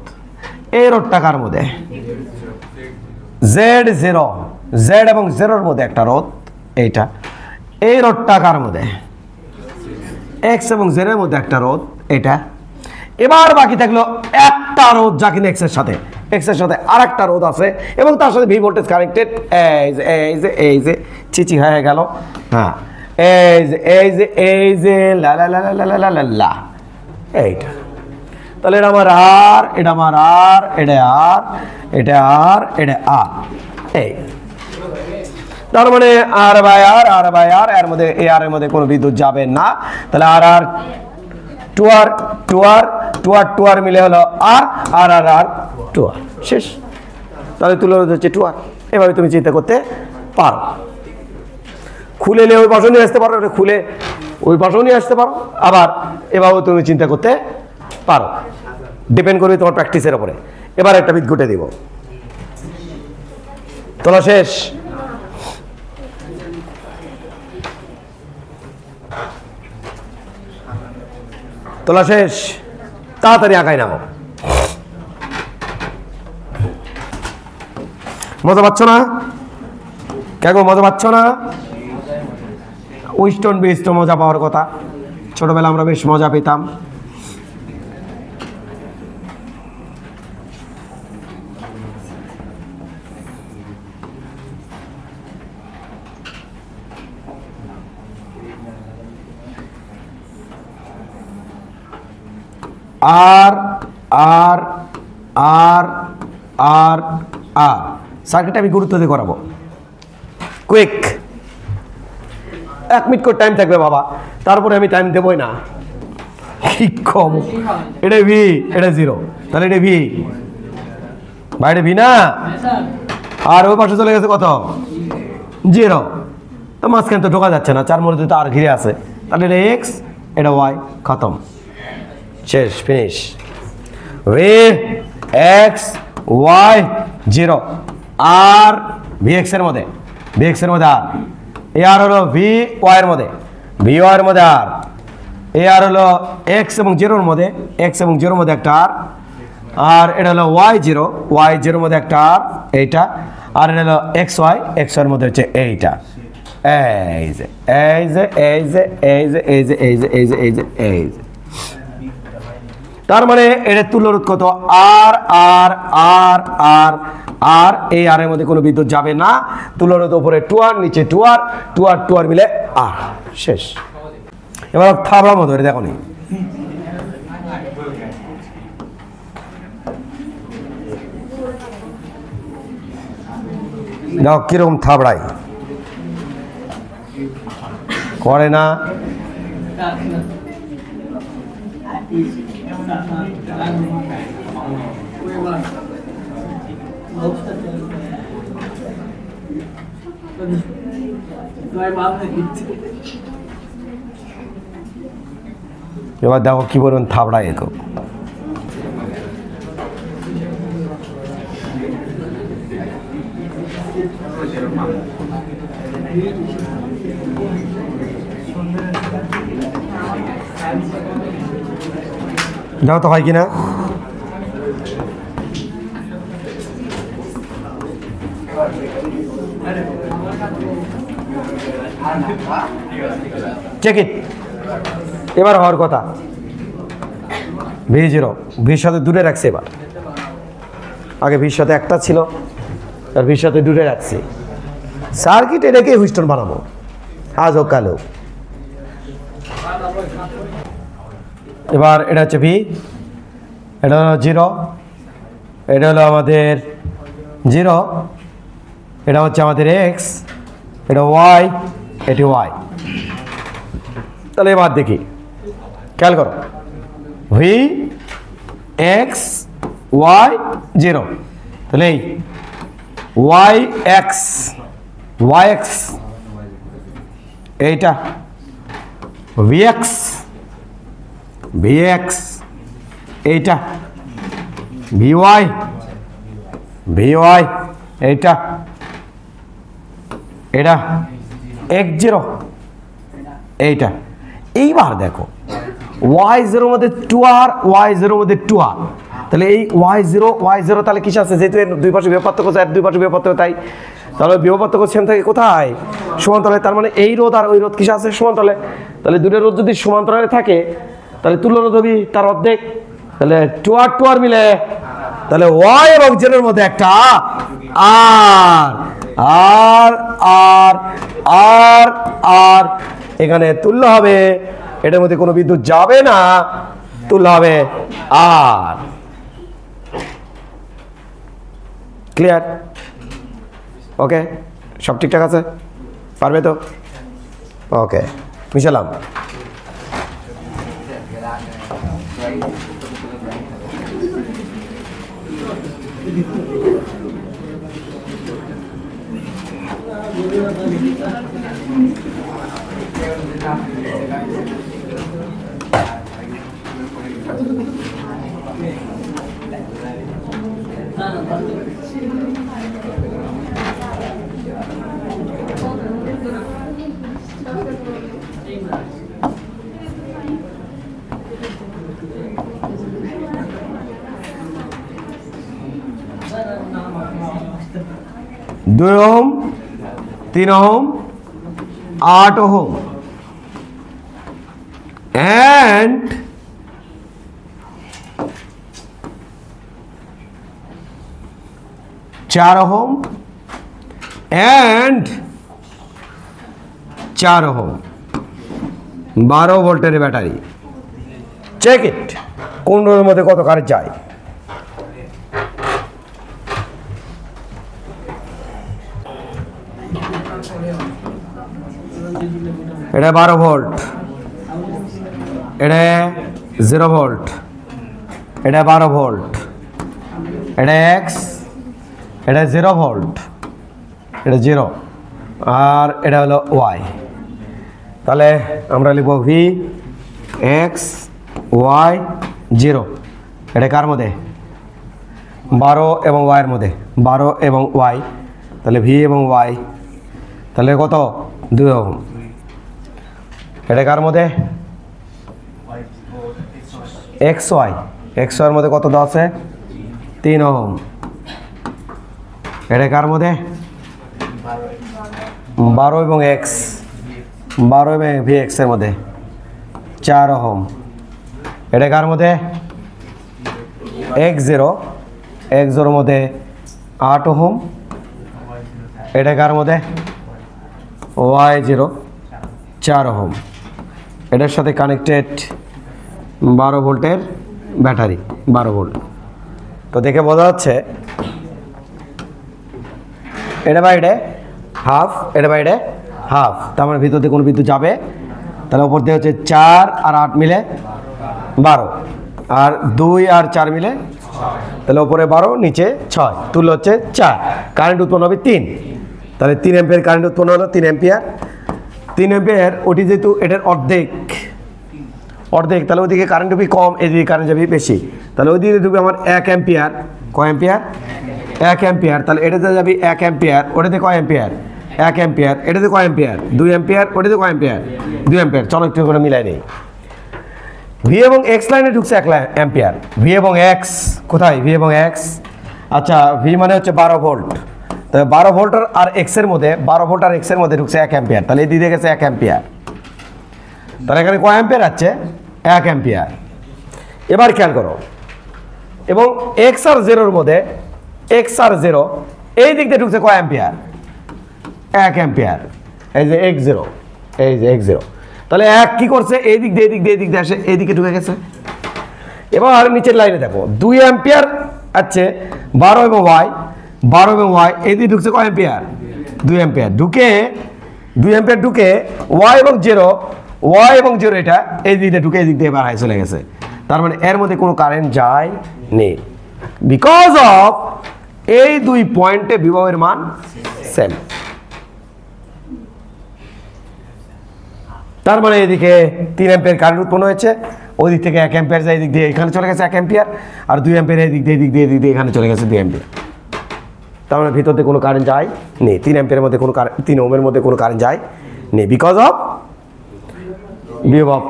এই রোডটা কার মধ্যে? জেড 0, জেড এবং 0 এর মধ্যে একটা রোধ এইটা। এই রোডটা কার মধ্যে? এক্স এবং জেড এর মধ্যে একটা রোধ এটা। এবার বাকি থাকলো একটা রোধ যা কিনা এক্সের সাথে, এক্সের সাথে আর একটা রোধ আছে এবং তার সাথে ভি ভোল্টেজ কানেক্টেড। এই যে চিচি হয়ে গেল। হ্যাঁ এই যে লা লা লা লা লা লা লা, এইটা। তাহলে এটা আমার আর, এটা আমার আর, এটা আর, এটা আর, এটা আর। এই তার মানে আর বাই আর, আর বাই আর, এর মধ্যে এই আর এর মধ্যে কোনো বিদ্যুৎ যাবে না। তাহলে আর আর টু আর, টু আর, টু আর, টু আর মিলে হলো আর, আর আর আর টু আর, শেষ। তাহলে তুলে হচ্ছে টু আর। এভাবে তুমি চিন্তা করতে পারো। খুলে নিয়ে ওই পাশেও নিয়ে আসতে পারো, খুলে ওই পাশেও নিয়ে আসতে পারো, আবার এভাবেও তুমি চিন্তা করতে পারো। ডিপেন্ড করবে তোমার প্র্যাকটিসের উপরে। এবার একটা বিট ঘুটে দিব। তোলা শেষ? তোলা শেষ? তাড়াতাড়ি আঁকাই নাও। মজা পাচ্ছ না? কেন মজা পাচ্ছ না? উইস্টন ব্রিজ তো মজা পাওয়ার কথা, ছোটবেলা আমরা বেশ মজা পেতাম। আর আর আর আর আর সার্কিটটা আমি গুরুত্ব দিয়ে করাবো। কুইক, 1 মিনিট করে টাইম থাকবে বাবা, তারপরে আমি টাইম দেবই না। কি কম, এটা ভি, এটা 0, তাহলে এটা ভি, বাইরে ভি না, আর ওই পাশে চলে গেছে কত? 0। তো মাঝখানে তো ঢোকা যাচ্ছে না, 4 মধ্যে তো আর ঘিরে আছে, তাহলে এটা এক্স, এটা ওয়াই, খতম, শেষ, ফিনিশ। ভি এক্স ওয়াই 0, আর ভি এক্স এর মধ্যে, ভি এক্স এর মধ্যে আর, এ আর হলো ভি ওয়াই এর মধ্যে, ভি ওয়াই এর মধ্যে আর, এ আর হলো এক্স এবং 0-র মধ্যে, এক্স এবং 0-র মধ্যে একটা আর এটা হলো ওয়াই 0, ওয়াই 0-র মধ্যে একটা আর, এইটা, আর এটা হলো এক্স ওয়াই, এক্স ওয়াই এর মধ্যে হচ্ছে এইটা। এই যে এই যে এই যে এই যে এই যে এই যে এই যে এই যে এই যে, তার মানে এটা তুল্যরোধ কত? আর আর আর আর আর, এই আর এর মধ্যে কোনো বিদ্যুৎ যাবে না। তুল্যরোধ উপরে 2R, নিচে 2R, 2R 2R মিলে আর, শেষ। এবার থাবড়া মতো, এটা দেখো নি, দেখো কিরকম থাবড়াই করে না। এবার দেখো কি বলবেন থাবড়ায় একক। দেখো তো হয় কিনা। চেক ইট, এবার হওয়ার কথা। V0 ভির সাথে দূরে রাখছে, এবার আগে ভির সাথে একটা ছিল, আর ভির সাথে দূরে রাখছি। সার্কিট এটাকে হুইস্টন বানাবো আজ হোক কাল হোক। এবার এটা হচ্ছে ভি, এটা হলো 0, এটা হলো আমাদের 0, এটা হচ্ছে আমাদের এক্স, এটা ওয়াই, এটি ওয়াই। তাহলে এবার দেখি, খেয়াল করো, ভি এক্স ওয়াই 0, তাহলে এই ওয়াই এক্স, ওয়াই এক্স এইটা, ভি এক্স, ভি এক্স এইটা, ভি ওয়াই, ভি ওয়াই এইটা, এটা x0 এইটা। এইবার দেখো y0 মধ্যে 2r, y0 মধ্যে 2r, তাহলে এই y0 তাহলে কিস আছে? যেহেতু এর দুই পাশে বিভব পার্থক্য, দুই পাশে বিভব পার্থক্য, তাই তাহলে বিভব পার্থক্য সেম থাকে কোথায়? সমান্তরালে। তার মানে এই রোধ আর ওই রোধ কিস আছে? সমান্তরালে। তাহলে দুটো রোধ যদি সমান্তরালে থাকে তাহলে তুল্য রোধ হবে তার অর্ধেক, তাহলে 2r মিলে, তাহলে y এবং 0 এর মধ্যে একটা আর আর আর আর আর, এখানে তুল্য হবে, এটার মধ্যে কোনো বিদ্যুৎ যাবে না, তুল্য হবে আর। ক্লিয়ার? ওকে, সব ঠিকঠাক আছে? পারবে তো? ওকে, মিশালাম। দুই ohm 3 ohm 8 ohm and 4 ohm and 4 ohm 12 ভোল্টের ব্যাটারি। চেক ইট, কোন রোধের মধ্যে কত কারেন্ট যায়। এটা 12 ভোল্ট, এটা 0 ভোল্ট, এটা 12 ভোল্ট, এটা এক্স, এটা 0 ভোল্ট, এটা 0, আর এটা হলো ওয়াই। তাহলে আমরা লিখব ভি এক্স ওয়াই 0। এটা কার মধ্যে? 12 এবং ওয়াইয়ের মধ্যে, 12 এবং ওয়াই। তাহলে ভি এবং ওয়াই তাহলে কত? 2 ওহম। এটা কার মধ্যে? এক্স ওয়াই, এক্স ওয়াইয়ের মধ্যে কত দেওয়া আছে? 3 ওহম। এটা কার মধ্যে? 12 এবং এক্স, 12 এবং ভি এক্সের মধ্যে 4 ওহম। এটা কার মধ্যে? এক্স জিরো, এক্স জিরোর মধ্যে 8 ওহম। এটা কার মধ্যে? Y 0 4 ohm. এটার সাথে কানেক্টেড 12 ভোল্টের ব্যাটারি, 12 ভোল্ট। তো দেখে বোঝা যাচ্ছে এটা বাইরে হাফ, এটা বাইরে হাফ, তার মানে ভিতর দিয়ে কোনো বিদ্যুৎ যাবে। তাহলে উপর দিয়ে হচ্ছে 4 আর 8 মিলে 12, আর 2 আর 4 মিলে, তাহলে উপরে 12 নিচে 6, তুলে হচ্ছে 4। কারেন্ট উৎপন্ন হবে 3। তাহলে 3 অ্যাম্পিয়ার কারেন্ট উৎপন্ন হলো, 3 অ্যাম্পিয়ার। 3 অ্যাম্পিয়ার ওটি যেহেতু এটার অর্ধেক, তাহলে ওইদিকে কারেন্ট ঢুকবে কম, এদিকে কারেন্ট যাবে বেশি। তাহলে ওইদিকে ঢুকবে আমার 1 অ্যাম্পিয়ার। কয় অ্যাম্পিয়ার? 1 অ্যাম্পিয়ার। তাহলে এটাতে যাবে 1 অ্যাম্পিয়ার, ওটাতে কয় অ্যাম্পিয়ার? 1 অ্যাম্পিয়ার। এটাতে কয় অ্যাম্পিয়ার? 2 অ্যাম্পিয়ার। ওটাতে কয় অ্যাম্পিয়ার? 2 অ্যাম্পিয়ার। চলো একটু করে মিলাই নেই। ভি এবং এক্স লাইনে ঢুকছে 1 অ্যাম্পিয়ার। ভি এবং এক্স কোথায়? ভি এবং এক্স, আচ্ছা ভি মানে হচ্ছে 12 ভোল্ট। তবে 12 ভোল্ট আর এক্সের মধ্যে, 12 ভোল্ট আর এক্সের মধ্যে ঢুকছে 1 অ্যাম্পিয়ার। তাহলে এই দিকে গেছে 1 অ্যাম্পিয়ার। তাহলে এখানে কয় অ্যাম্পিয়ার আছে? 1 অ্যাম্পিয়ার। এবার খেয়াল করো, এবং এক্স আর 0-র মধ্যে, এক্স আর 0 এই দিক দিয়ে ঢুকছে কয় অ্যাম্পিয়ার? 1 অ্যাম্পিয়ার। এই যে এক্স 0, এই যে এক্স 0। তাহলে 1 কি করছে? এই দিক দিয়ে, এই দিক দিয়ে, এই দিক দিয়ে আসে, এই দিকে ঢুকে গেছে। এবার নিচের লাইনে দেখো 2 অ্যাম্পিয়ার আছে 12 এবং ওয়াই, 12 এবং ওয়াই এই দিকে ঢুকছে কয় অ্যাম্পিয়ার? 2 অ্যাম্পিয়ার। ঢুকে 2 অ্যাম্পিয়ার ঢুকে ওয়াই এবং 0, ওয়াই এবং 0 এটা এই দিকে ঢুকে এই দিক দিয়ে বাড়ায় চলে গেছে। তার মানে এর মধ্যে কোনো কারেন্ট যায় নেই, বিকজ অফ এই 2 পয়েন্টে বিভবের মান সেম। তার মানে এদিকে 3 অ্যাম্পিয়ার কারেন্ট উৎপন্ন হয়েছে, ওই দিক থেকে 1 অ্যাম্পিয়ার যায়, এই দিক দিয়ে এখানে চলে গেছে 1 অ্যাম্পিয়ার, আর 2 অ্যাম্পিয়ার এই দিক দিয়ে, এই দিক দিয়ে, এই দিক দিয়ে এখানে চলে গেছে 2 অ্যাম্পিয়ার। তার মানে ভিতর দিয়ে কোনো কারেন্ট যায় নেই, 3 অ্যাম্পিয়ারের মধ্যে কোনো কারেন্ট, 3 ওহমের মধ্যে কোনো কারেন্ট যায় নেই, বিকজ অফ বিভব।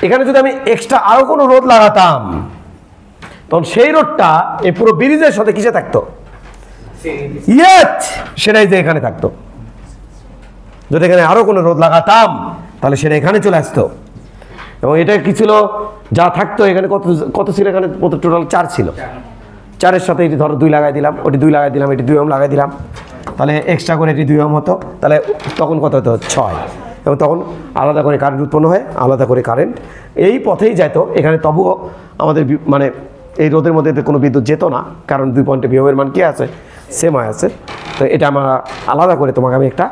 এখানে যদি আমি এক্সট্রা আরো কোনো রোধ লাগাতাম, তখন সেই রোধটা এই পুরো ব্রিজের সাথে কিসে থাকতো? সেটাই যে এখানে থাকতো। যদি এখানে আরো কোনো রোধ লাগাতাম তাহলে সেটা এখানে চলে আসতো। এবং এটা কি ছিল? যা থাকতো এখানে কত ছিল? এখানে টোটাল 4 ছিল। 4-এর সাথে এটি ধরো 2 লাগাই দিলাম, ওটি 2 লাগাই দিলাম, এটি 2 ওহম লাগাই দিলাম, তাহলে এক্সট্রা করে এটি 2 ওহম হতো। তাহলে তখন কত হতো? 6। এবং তখন আলাদা করে কারেন্ট উৎপন্ন হয়, আলাদা করে কারেন্ট এই পথেই যেত। এখানে তবুও আমাদের মানে এই রোধের মধ্যে কোনো বিদ্যুৎ যেত না, কারণ 2 পয়েন্টে বিভবের মান কি আছে? সেম হয়ে আছে। তো এটা আমরা আলাদা করে তোমাকে আমি একটা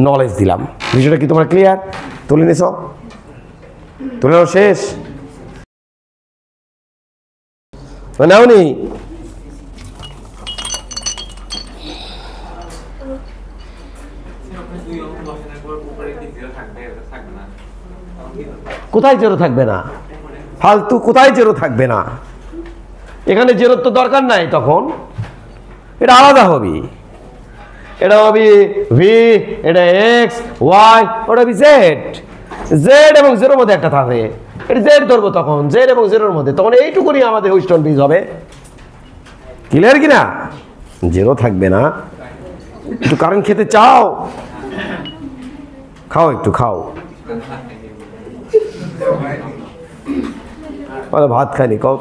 নলেজ দিলাম। বিষয়টা কি তোমরা ক্লিয়ার? তুলে নিছ? তুলে নাও, শেষ নাওনি? কোথায় 0 থাকবে না? ফালতু কোথায় 0 থাকবে না? এখানে 0 তো দরকার নাই, তখন এটা আলাদা হবে। এটা হবে ভি, এটা এক্স ওয়াই, ওটা হবে জেড। জেড এবং 0-র মধ্যে একটা থাকবে, এটা জেড ধরবো তখন, জেড এবং 0-র মধ্যে, তখন এইটুকুনি আমাদের হুইস্টন ব্রিজ হবে। ক্লিয়ার কিনা? 0 থাকবে না। একটু কারেন্ট খেতে চাও? খাও একটু খাও। ভাত খাইনি কও,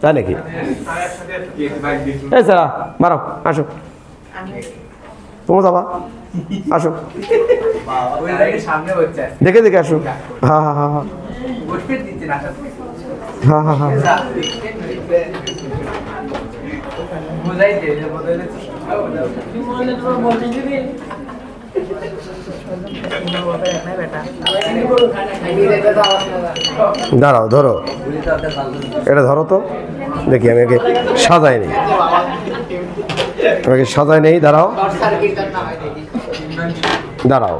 তাই নাকি? এই সারা মারো, আসো তোমার যাবা, আসো দেখে দেখে আসো। হ্যাঁ হ্যাঁ হ্যাঁ হ্যাঁ হ্যাঁ হ্যাঁ হ্যাঁ দাঁড়াও, ধরো এটা, ধরো তো দেখি, আমি আগে সাজাই নেই, আমাকে সাজাই নেই। দাঁড়াও দাঁড়াও,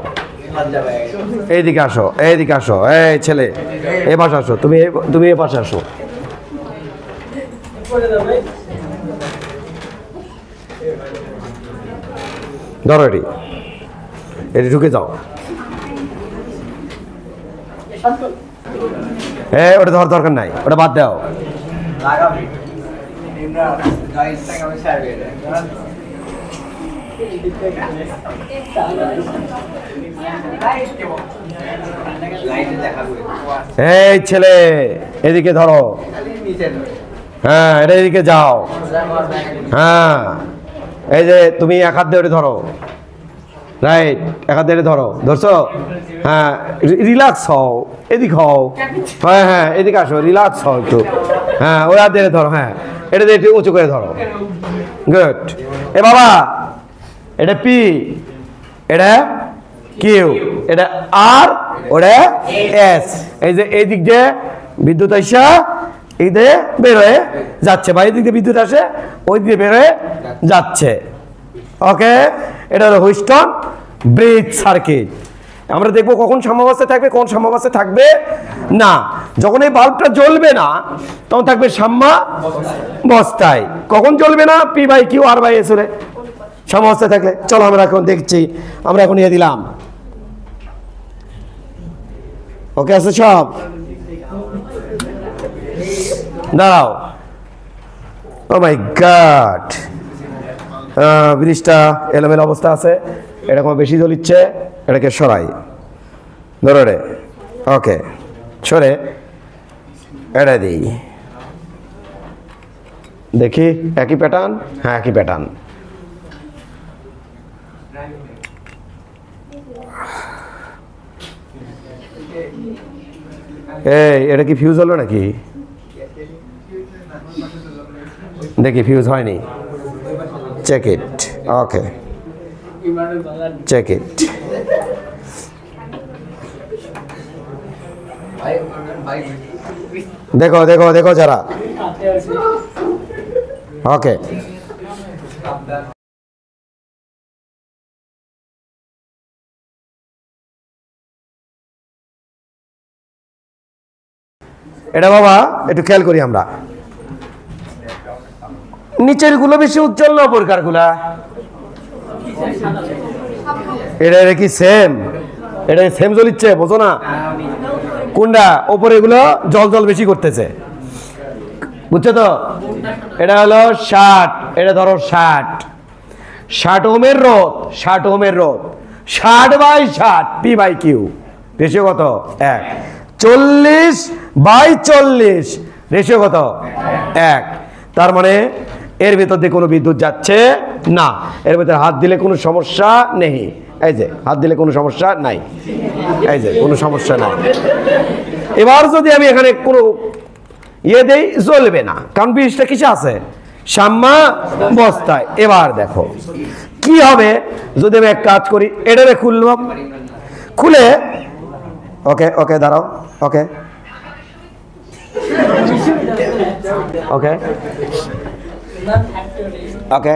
এইদিকে আসো, এইদিকে আসো, এই ছেলে এ পাশে আসো, তুমি এ পাশে আসো। ধরো এটি ঢুকে যাও। হ্যাঁ ওটা ধর দরকার নাই, ওটা বাদ দাও। এই ছেলে এদিকে ধরো, হ্যাঁ এটা এদিকে যাও। হ্যাঁ এই যে তুমি এক হাত দিয়ে ধরো, রাইট, এক হাত দিয়ে ধরো, ধরছো? হ্যাঁ রিল্যাক্স হও, এদিক হও, হ্যাঁ হ্যাঁ এদিকে আসো, রিল্যাক্স হও একটু। হ্যাঁ ওই হাত দিয়ে ধরো, হ্যাঁ এটা দিয়ে একটু উঁচু করে ধরো, গুড। এ বাবা এটা পি, এটা কিউ, এটা আর, ওটা এস। এই যে এই দিক দিয়ে বিদ্যুৎ আইসা এই দিয়ে বের হয়ে যাচ্ছে, বা এই দিক দিয়ে বিদ্যুৎ আসে ওই দিকে বের হয়ে যাচ্ছে। ওকে, এটা হলো হুইস্টন ব্রিজ সার্কিট। আমরা দেখবো কখন সাম্যাবস্থায় থাকবে, কোন সাম্যাবস্থায় থাকবে না। যখন এই বাল্বটা জ্বলবে না তখন থাকবে সাম্যাবস্থায়। কখন জ্বলবে না? P by Q R by S হলে সাম্যাবস্থায় থাকলে। চলো আমরা এখন দেখছি, আমরা এখন ইয়ে দিলাম। ওকে আছে সব? দাঁড়াও, ও মাই গড, ব্রিজটা এলোমেলো অবস্থা আছে, এটা কোনো বেশি জ্বলিচ্ছে, এটাকে সরাই, ধরো রে। ওকে সরে এটা দিই, দেখি একই প্যাটার্ন, হ্যাঁ একই প্যাটার্ন। এই এটা কি ফিউজ হলো নাকি? দেখি ফিউজ হয়নি, check it. Okay check it. দেখো দেখো দেখো যারা, ওকে এটা বাবা একটু খেয়াল করি আমরা, নিচের গুলো বেশি উজ্জ্বল না উপরকার গুলা? এটা কি সেম? এটা সেম জ্বলিচ্ছে, বোঝো না? কোনটা ওপরে এগুলো জল জল বেশি করতেছে, বুঝছো তো? এটা হলো 60, এটা ধরো 60 ওহমের রোধ, 60 ওহমের রোধ, 60/60 পি বাই কিউ, রেশিও কত? 1। 40/40 রেশিও কত? 1। তার মানে এর ভিতর দিয়ে কোনো বিদ্যুৎ যাচ্ছে না, এর ভিতরে হাত দিলে কোনো সমস্যা নেই। এই যে হাত দিলে কোনো সমস্যা নাই, এই যে কোনো সমস্যা নাই। এবার যদি আমি এখানে কোনো ইয়ে দেই, জ্বলবে না, কারণ ব্রিজটা কিসে আছে? সাম্যাবস্থায়। এবার দেখো কি হবে যদি আমি এক কাজ করি, এটারে খুললাম, খুলে ওকে ওকে দাঁড়াও, ওকে ওকে ওকে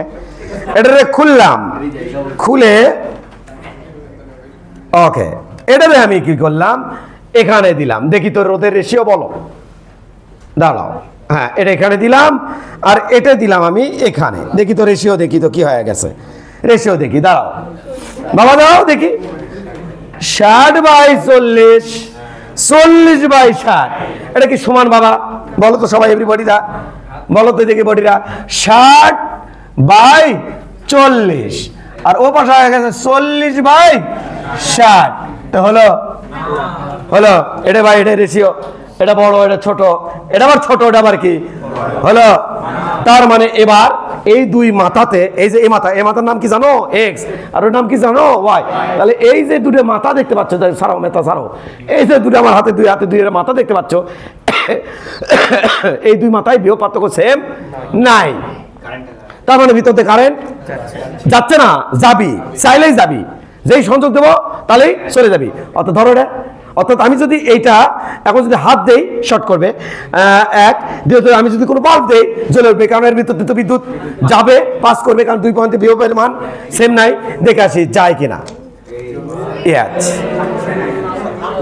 এটারে খুললাম, খুলে ওকে এটারে আমি কি করলাম, এখানে দিলাম। দেখি তো রোধের রেশিও বলো, দাঁড়াও, হ্যাঁ এটা এখানে দিলাম, আর এটা দিলাম আমি এখানে। দেখি তো রেশিও, দেখি তো কি হয়ে গেছে রেশিও, দেখি, দাঁড়াও বাবা, দাও দেখি। 60/40, 40/60, এটা কি সমান বাবা? বলো তো সবাই, এভরিবডিরা বলো তো, দেখি বডিরা। 60/40 আর ও পাশে হয়ে গেছে 40/60। তো হলো হলো এটা ভাই, এটা রেশিও, এটা বড় এটা ছোট, এটা আবার ছোট, এটা আবার কি হলো। তার মানে এবার এই দুই মাথাতে, এই যে এই মাথার নাম কি জানো? এক্স। আর ওর নাম কি জানো? ওয়াই। তাহলে এই যে দুটো মাথা দেখতে পাচ্ছ, সারাও মেথা সারাও, এই যে দুটো আমার হাতে দুই মাথা দেখতে পাচ্ছ, এই দুই মাথায় বিয়োগ পার্থক্য সেম নাই। তার মানে ভিতরতে কারেন্ট যাচ্ছে না, যাবি, চাইলেই যাবি, যেই সংযোগ দেবো তাহলেই চলে যাবি। অর্থাৎ ধরো এটা, অর্থাৎ আমি যদি এইটা এখন যদি হাত দেই শর্ট করবে, এক দ্বিতীয়ত আমি যদি কোনো বাল্ব দেই জ্বলে উঠবে, কারণ এর ভিতরে তো বিদ্যুৎ যাবে, পাস করবে, কারণ দুই পয়েন্টে বিভবের মান সেম নাই। দেখে আসি যায় কিনা।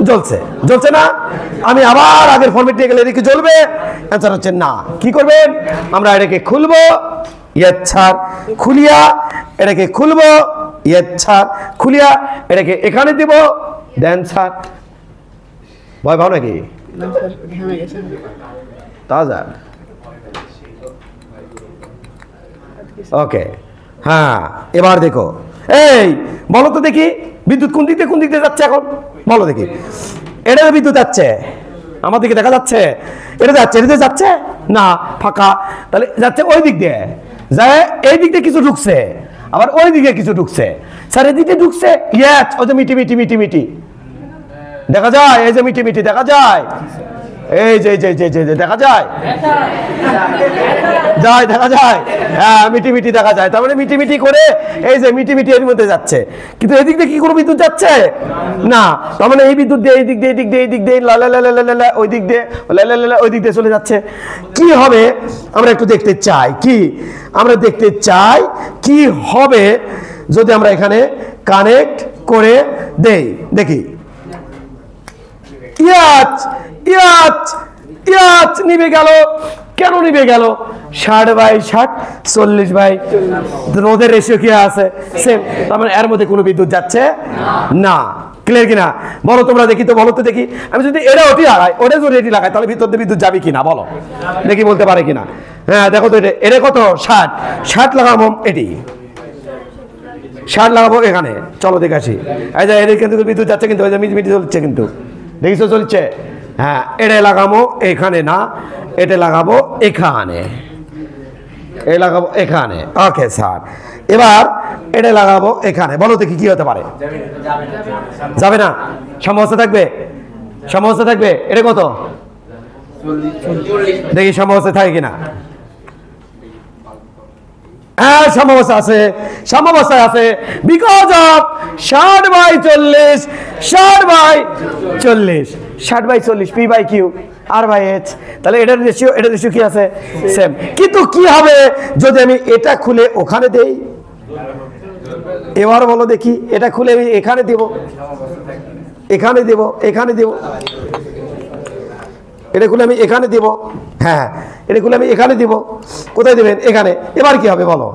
জ্বলছে, জ্বলছে না? আমি আবার আগের ফর্মেট নিয়ে গেলে এদিকে জ্বলবে? অ্যান্সার হচ্ছে না। কি করবেন? আমরা এটাকে খুলবো, ছাড় খুলিয়া এটাকে খুলবো, ছাড় খুলিয়া এটাকে এখানে দিব, দেন ছাড়। ভয় পাও নাকি? তাজা ওকে। হ্যাঁ, এবার দেখো, এই বলো তো দেখি বিদ্যুৎ কোন দিক দিয়ে যাচ্ছে এখন? বলো দেখি। এটা বিদ্যুৎ যাচ্ছে, আমার দিকে দেখা যাচ্ছে, এটা যাচ্ছে, এটা যাচ্ছে না, ফাঁকা। তাহলে যাচ্ছে ওই দিক দিয়ে, যায় এই দিক দিয়ে কিছু ঢুকছে, আবার ওই দিকে কিছু ঢুকছে। স্যার এদিকে ঢুকছে, ইয়েস, ওই যে মিটি দেখা যায়, এই যে মিটি দেখা যায়, এই যে দেখা যায়, দেখা যায়, হ্যাঁ মিটি দেখা যায়। তার মানে মিটি করে এই যে মিটি এর মধ্যে যাচ্ছে, কিন্তু এদিক দিয়ে কি কোনো বিদ্যুৎ যাচ্ছে না। তার মানে এই বিদ্যুৎ দিয়ে এই দিক দিয়ে লা ওই দিক দিয়ে ওই দিক দিয়ে চলে যাচ্ছে। কি হবে আমরা একটু দেখতে চাই, কি আমরা দেখতে চাই কি হবে যদি আমরা এখানে কানেক্ট করে দেই। দেখি, নিভে গেল। কেন নিভে গেল? 60/60, 40/40। রোধের রেশিও কি আছে? সেম। তার মানে এর মধ্যে কোনো বিদ্যুৎ যাচ্ছে না। ক্লিয়ার কিনা? বলো তোমরা দেখি তো, বলো তো দেখি। আমি যদি এটা ওটি লাগাই, ওটা যদি এটি লাগাই, তাহলে ভিতর দিয়ে বিদ্যুৎ যাবে কিনা বলো দেখি, বলতে পারে কিনা? হ্যাঁ দেখো তো, এটা কত? 60 লাগাবো, এটি 60 লাগাবো এখানে। চলো দেখে আসি। এই যে এদের কিন্তু বিদ্যুৎ যাচ্ছে, কিন্তু ওই যে মিটি চলছে, কিন্তু দেখিছো চলছে। হ্যাঁ, এটা লাগাবো এখানে না, এটা লাগাবো এখানে, এই লাগাবো এখানে। ওকে স্যার, এবার এটা লাগাবো এখানে। বলো দেখি কি হতে পারে? যাবে না, সমস্যা থাকবে, সমস্যা থাকবে। এটা কত? দেখি সমস্যা থাকে কিনা। হ্যাঁ, সমস্যা আছে, সমস্যা আছে। Because of 60/40, 60/40, 60/40 P/Q R/H। তাহলে এটার রেশিও কি আছে? সেম। কিন্তু কি হবে যদি আমি এটা খুলে ওখানে দেই? এবার বলো দেখি, এটা খুলে আমি এখানে দেব, এখানে দেব, এখানে দেব, এটা খুলে আমি এখানে দেব। হ্যাঁ, এটা খুলে আমি এখানে দিব। কোথায় দেবেন? এখানে। এবার কি হবে বলো?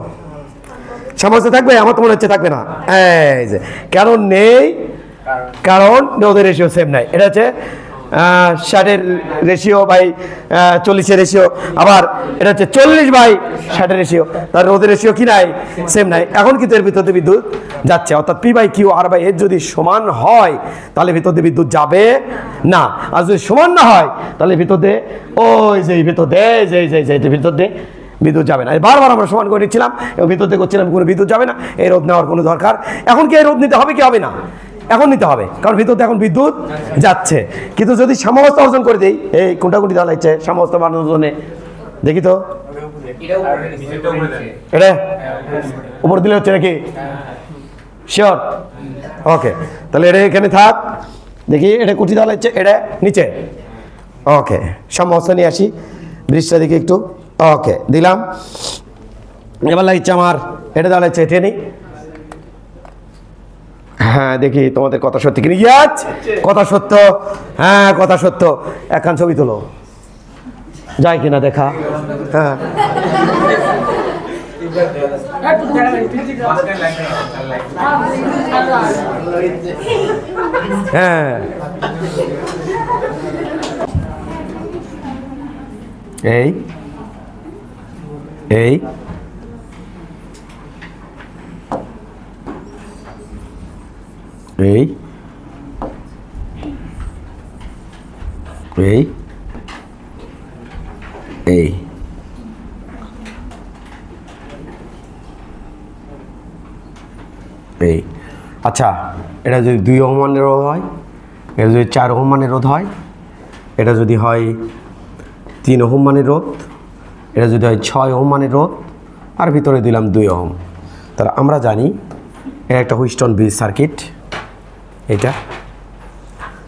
সমস্যা থাকবে? আমার তো মনে হচ্ছে থাকবে না। এই যে কারণ নেই, কারণ রোধের রেশিও সেম নাই। এটা হচ্ছে 60-এর রেশিও বাই 40-এর রেশিও, আবার এটা হচ্ছে 40/60-এর রেশিও। তার রোধের রেশিও কি নাই? সেম নাই। এখন কিন্তু এর ভিতরে বিদ্যুৎ যাচ্ছে, অর্থাৎ P/Q R/H যদি সমান হয় তাহলে ভিতরে বিদ্যুৎ যাবে না। আর যদি সমান না হয় তাহলে ভিতরে ওই যে ভিতরে ভিতরে বিদ্যুৎ যাবে না। বারবার আমরা সমান করে নিচ্ছিলাম এবং ভিতরে করছিলাম কোনো বিদ্যুৎ যাবে না। এই রোধ নেওয়ার কোনো দরকার এখন কি এই রোধ নিতে হবে কি হবে না? এখন নিতে হবে, কারণ ভিতরে এখন বিদ্যুৎ যাচ্ছে। কিন্তু যদি সাম্যাবস্থা অর্জন করে দেই, এই কোনটা কোনটি দেওয়া লাগছে সাম্যাবস্থা বানানোর জন্য, দেখি তো এটা উপর দিলে হচ্ছে নাকি? শিওর? ওকে, তাহলে এটা এখানে থাক। দেখি এটা কুটি দেওয়া লাগছে, এটা নিচে। ওকে, সাম্যাবস্থা নিয়ে আসি, ব্রিজটা দেখি একটু। ওকে, দিলাম। এবার লাগছে আমার এটা দেওয়া লাগছে, এটা নেই। হ্যাঁ, দেখি তোমাদের কথা সত্যি কিনা। ইয়াচ, কথা সত্য। হ্যাঁ, কথা সত্য। একখান ছবি তোলো, যায় কিনা দেখা। হ্যাঁ, হ্যাঁ, এই এই এই এই এই এই আচ্ছা, এটা যদি 2 ওহম মানের রোধ হয়, এটা যদি 4 ওহম মানের রোধ হয়, এটা যদি হয় 3 ওহম মানের রোধ, এটা যদি হয় 6 ওহম মানের রোধ, আর ভিতরে দিলাম 2 ওহম। তাহলে আমরা জানি এটা একটা হুইস্টন ব্রিজ সার্কিট এটা।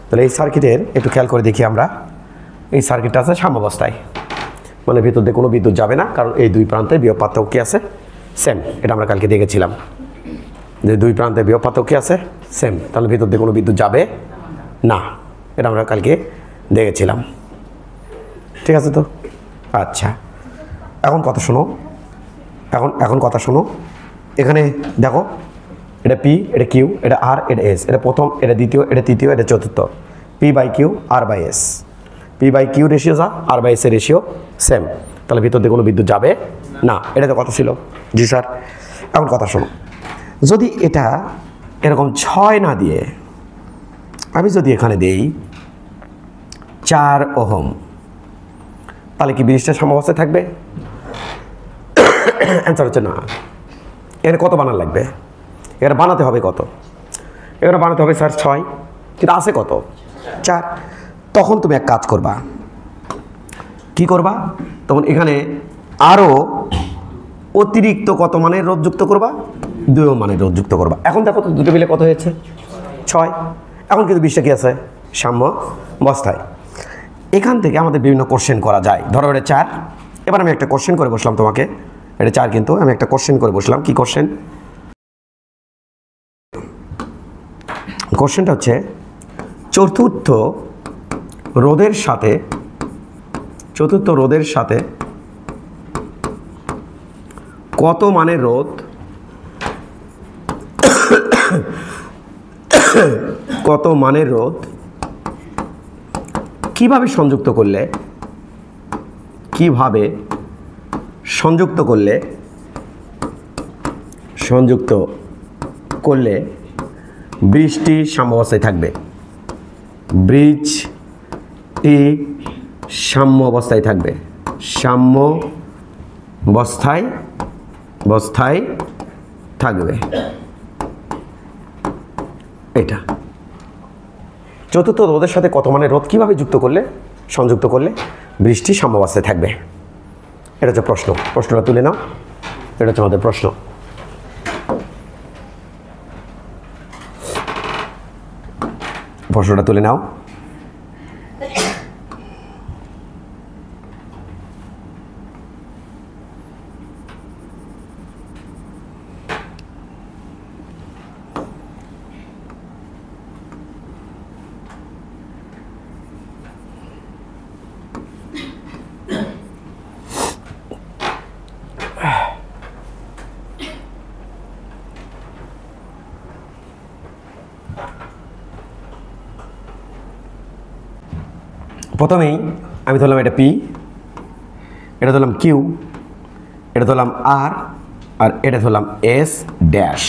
তাহলে এই সার্কিটের একটু খেয়াল করে দেখি আমরা, এই সার্কিটটা আছে সাম্যাবস্থায়, মানে ভিতর দিয়ে কোনো বিদ্যুৎ যাবে না, কারণ এই দুই প্রান্তে বিভব পার্থক্য কি আছে? সেম। এটা আমরা কালকে দেখেছিলাম যে দুই প্রান্তে বিভব পার্থক্য কি আছে? সেম। তাহলে ভিতর দিয়ে কোনো বিদ্যুৎ যাবে না, এটা আমরা কালকে দেখেছিলাম। ঠিক আছে তো? আচ্ছা, এখন কথা শোনো, এখন কথা শোনো। এখানে দেখো, এটা পি, এটা কিউ, এটা আর, এটা এস, এটা প্রথম, এটা দ্বিতীয়, এটা তৃতীয়, এটা চতুর্থ। P by Q, R by S. P by Q ratio যা, আর বাই এস এর রেশিও সেম। তাহলে ভিতর দিয়ে কোনো বিদ্যুৎ যাবে না, এটা তো কথা ছিল। জি স্যার। এখন কথা শোনো, যদি এটা এরকম 6 না দিয়ে আমি যদি এখানে দেই 4 ওহম, তাহলে কি ব্রিজটা সাম্যাবস্থায় থাকবে? অ্যান্সার হচ্ছে না। এখানে কত বানান লাগবে? এখানে বানাতে হবে কত? এখানে বানাতে হবে স্যার 6, কিন্তু আছে কত? 4। তখন তুমি এক কাজ করবা, কি করবা? তখন এখানে আরও অতিরিক্ত কত মানের রোধ যুক্ত করবা? 2 ওহম মানের রোধ যুক্ত করবা। এখন দেখো তো দুটো মিলে কত হয়েছে? 6। এখন কিন্তু ব্রিজটা কি আছে? সাম্যাবস্থায়। এখান থেকে আমাদের বিভিন্ন কোশ্চেন করা যায়। ধরো এটা 4, এবার আমি একটা কোশ্চেন করে বসলাম তোমাকে, এটা 4 কিন্তু আমি একটা কোশ্চেন করে বসলাম। কি কোশ্চেন? কোশ্চেনটা হচ্ছে চতুর্থ রোধের সাথে কত মানের রোধ কিভাবে সংযুক্ত করলে ব্রিজটি সাম্যাবস্থায় থাকবে? ব্রিজটি সাম্যাবস্থায় থাকবে, সাম্যাবস্থায় থাকবে। এটা চতুর্থ রোধের সাথে কত মানের রোধ কিভাবে সংযুক্ত করলে ব্রিজটি সাম্যাবস্থায় থাকবে? এটা হচ্ছে প্রশ্ন। প্রশ্নটা তুলে নাও, এটা হচ্ছে আমাদের প্রশ্ন। প্রশ্নটা তুলে নাও। প্রথমেই আমি ধরলাম এটা পি, এটা ধরলাম কিউ, এটা ধরলাম আর, আর এটা ধরলাম এস ড্যাশ।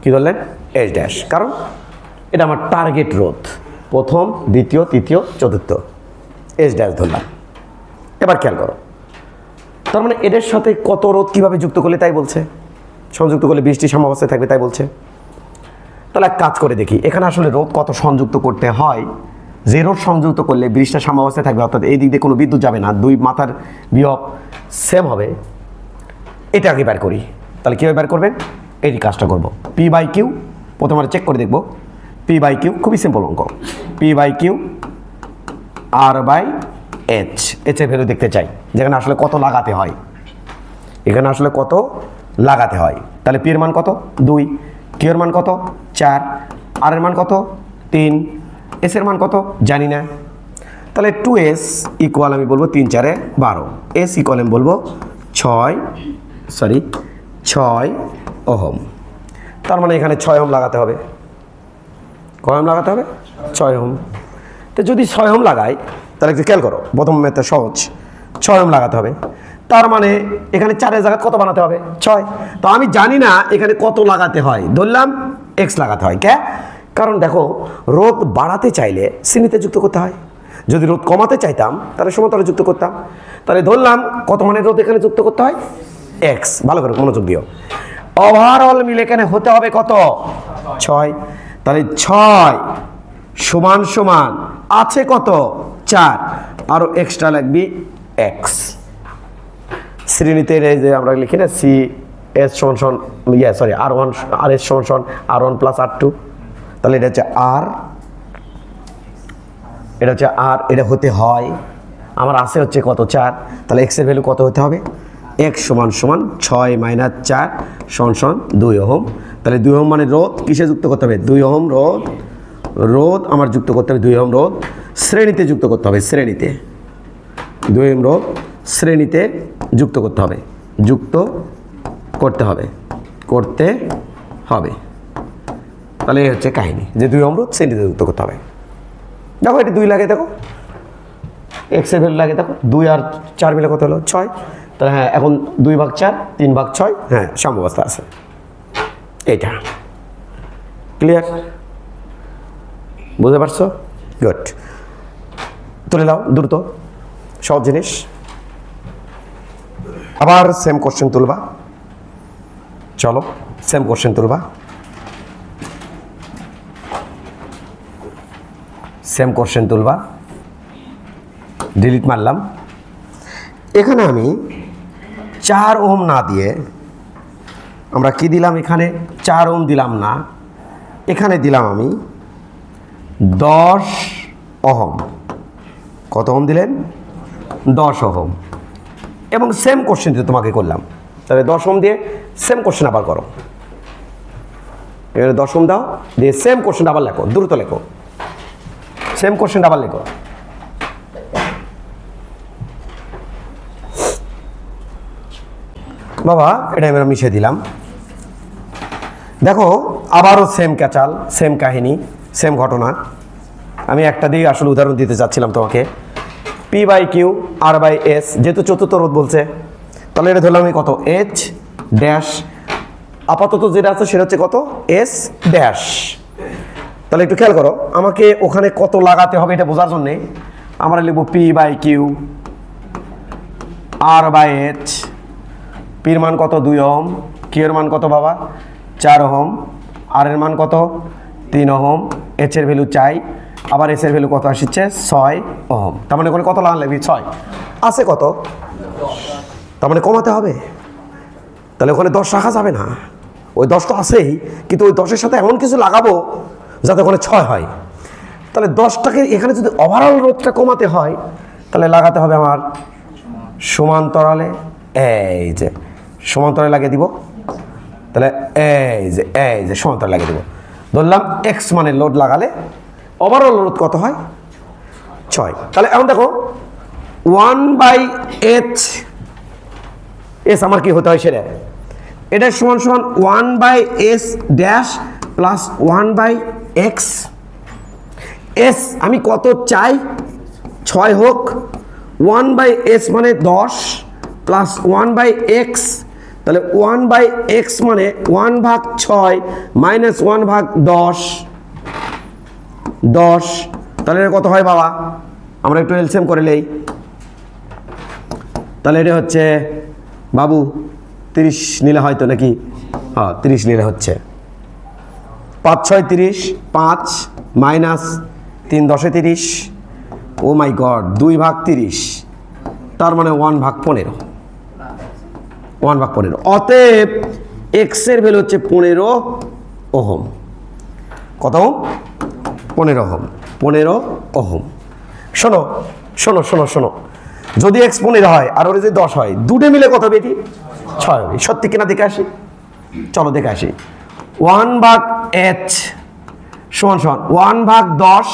কি ধরলেন? S dash. কারণ এটা আমার টার্গেট রোধ, প্রথম, দ্বিতীয়, তৃতীয়, চতুর্থ। এস ড্যাশ ধরলাম। এবার খেয়াল করো, তার মানে এদের সাথে কত রোধ কীভাবে যুক্ত করলে তাই বলছে, সংযুক্ত করলে বৃষ্টি সাম্যাবস্থায় থাকবে তাই বলছে। তাহলে এক কাজ করে দেখি, এখানে আসলে রোধ কত সংযুক্ত করতে হয়। যে রোধ সংযুক্ত করলে ব্রিজটা সাম্যাবস্থায় থাকবে, অর্থাৎ এই দিক দিয়ে কোনো বিদ্যুৎ যাবে না, দুই মাথার বিভব সেম হবে, এটা আগে বের করি। তাহলে কীভাবে বের করবেন? এই কাজটা করব। পি বাই কিউ, প্রথমে চেক করে দেখব। পি বাই কিউ খুবই সিম্পল অঙ্ক। P by Q R by H, এইচের ভ্যালু দেখতে চাই, যেখানে আসলে কত লাগাতে হয়, এখানে আসলে কত লাগাতে হয়। তাহলে পি এর মান কত? 2, কিউ এর মান কত? 4, আর এর মান কত? 3, এস এর মান কত? জানি না। তাহলে 2s ইকুয়াল আমি বলবো 3 4 12, এস ইকুয়াল আমি বলবো 6 ওহম। তার মানে এখানে 6 ওহম লাগাতে হবে। কয় ওহম লাগাতে হবে? 6 ওহম। তো যদি 6 ওহম লাগাই, তাহলে একটু খেয়াল করো, প্রথম ম্যাথটা সহজ। 6 ওহম লাগাতে হবে, তার মানে এখানে 4-এর জায়গায় কত বানাতে হবে 6। তো আমি জানি না এখানে কত লাগাতে হয়, ধরলাম x লাগাতে হয়। কে? কারণ দেখো রোধ বাড়াতে চাইলে শ্রেণীতে যুক্ত করতে হয়, যদি রোধ কমাতে চাইতাম তাহলে সমান্তরালে যুক্ত করতাম। তাহলে ধরলাম কত মানের রোধ এখানে যুক্ত করতে হয় x। ভালো করে মনোযোগ দিও। ওভারঅল মিলে এখানে হতে হবে কত 6। তাহলে 6 সমান সমান আছে কত 4, আরো এক্সট্রা লাগবে x। শ্রেণীতে এই যে আমরা লিখি না সি এস সমান সমান r1 আর এস সমান সমান r1 প্লাস r2। তাহলে এটা হচ্ছে r, এটা হচ্ছে r, এটা হতে হয় আমার আছে হচ্ছে কত 4। তাহলে x এর ভ্যালু কত হতে হবে x সমান সমান 6 মাইনাস 4 সমান সমান 2 ওহম। তাহলে 2 ওহম মানে রোধ কিসে যুক্ত করতে হবে 2 ওহম রোধ আমার যুক্ত করতে হবে 2 ওহম রোধ শ্রেণীতে যুক্ত করতে হবে, শ্রেণীতে 2 ওহম রোধ শ্রেণীতে যুক্ত করতে হবে, করতে হবে। তাহলে এই হচ্ছে কাহিনী যে 2 ওহম রোধ শ্রেণীতে যুক্ত করতে হবে। দেখো এটি 2 লাগে, দেখো x এর ভ্যালু লাগে, দেখো 2 আর 4 মিলে কত হলো 6। তাহলে হ্যাঁ এখন 2/4 3/6 হ্যাঁ সাম্যাবস্থা আছে। এইটা ক্লিয়ার, বুঝতে পারছো? গুড, তুলে দাও দ্রুত, সহজ জিনিস। আবার সেম কোশ্চেন তুলবা, চলো সেম কোশ্চেন তুলবা। ডিলিট মারলাম। এখানে আমি 4 ওহম না দিয়ে আমরা কি দিলাম, এখানে 4 ওহম দিলাম না, এখানে দিলাম আমি 10 ওহম। কত ওহম দিলেন 10 ওহম। এবং সেম কোশ্চেন তোমাকে করলাম, তাহলে 10 ওহম দিয়ে সেম কোশ্চেন আবার করো। এবারে 10 ওহম দাও দিয়ে সেম কোশ্চেন আবার লেখো, দ্রুত লেখো, সেম কোশ্চেন আবার লেখো। বাবা এটা আমরা মিশিয়ে দিলাম। দেখো আবারও সেম ক্যাচাল, সেম কাহিনী, সেম ঘটনা। আমি একটা দিয়ে আসলে উদাহরণ দিতে চাচ্ছিলাম তোমাকে। P/Q R/S, যেহেতু চতুর্থ রোধ বলছে তাহলে এটা ধরলাম আমি কত H ড্যাশ, আপাতত যেটা আছে সেটা হচ্ছে কত S ড্যাশ। তাহলে একটু খেয়াল করো, আমাকে ওখানে কত লাগাতে হবে এটা বোঝার জন্যে আমরা লিখব P/Q R/H। পির মান কত 2 ওহম, কিউ এর মান কত বাবা 4 ওহম, আর এর মান কত 3 ওহম, এইচ এর ভ্যালু চাই, আবার এস এর ভ্যালু কত আসছে 6 ওহম। তার মানে ওখানে কত লাগান লাগবে 6, আছে কত, তার মানে কমাতে হবে। তাহলে ওখানে 10 রাখা যাবে না, ওই 10 তো আছেই, কিন্তু ওই 10-এর সাথে এমন কিছু লাগাবো যাতে ওখানে 6 হয়। তাহলে 10টাকে এখানে যদি ওভারঅল রোধটা কমাতে হয় তাহলে লাগাতে হবে আমার সমান্তরালে, এই যে সমান্তরালে লাগিয়ে দিব। তাহলে এই যে সমান্তরালে লাগিয়ে দিব। ধরলাম x মানের লোড লাগালে ওভারঅল লোড কত হয় 6। তাহলে এখন দেখো 1/h এস আমার কি হতে হয় সেটা, এটা সমান সমান 1/s dash plus 1/x। S আমি কত চাই 6 হোক, 1/s মানে 10 প্লাস 1/x। তাহলে 1/x মানে 1/6 মাইনাস 1/10। তাহলে এটা কত হয় বাবা, আমরা একটু এলসিএম করে নেই। তাহলে এটা হচ্ছে বাবু 30 নিলে হয়তো নাকি, হ্যাঁ 30 নিলে হচ্ছে 5×6 30, 5 মাইনাস 3×10 30, ও মাই গড 2/30, তার মানে 1/15, 1/15। অতএব এক্স এর ভ্যালু হচ্ছে 15 ওহম। কত ওহম 15 ওহম, 15 ওহম। শোনো শোনো শোনো শোনো, যদি এক্স 15 হয় আর ওর যদি 10 হয়, দুটো মিলে কত হবে এটি 6 হবে। সত্যি কিনা দেখে আসি, চলো দেখে আসি। 1/h সমান সমান 1/10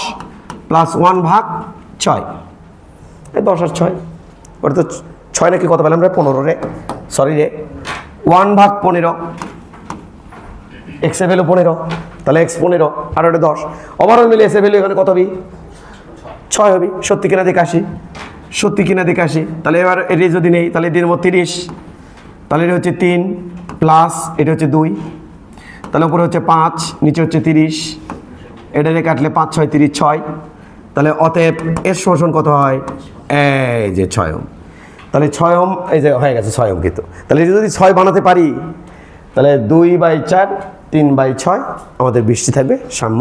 প্লাস 1/6, এই 10 আর 6, ওটা তো 6 নাকি কত পেলাম রে 15 রে, সরি রে 1/15, এক্স এর ভ্যালু 15, তাহলে এক্স 15 আর ওটা 10, ওভারঅল মিলে এস এর ভ্যালু এখানে কত হবে 6 হবে। সত্যি কিনা দেখে আসি, সত্যি কিনা দেখে আসি। তাহলে এবার এটি যদি নেই তাহলে এটির মধ্যে 30, তাহলে এটা হচ্ছে 3 প্লাস এটা হচ্ছে 2, তাহলে উপরে হচ্ছে 5, নিচে হচ্ছে 30, এটা দিয়ে কাটলে 5 6 30 6, তাহলে অতএব এর শোষণ কত হয়? এই যে 6 ওহম। তাহলে 6 ওহম এই যে হয়ে গেছে 6 ওহম কিন্তু। তাহলে এটা যদি 6 বানাতে পারি তাহলে 2/4 3/6 আমাদের বৃষ্টি থাকবে সাম্য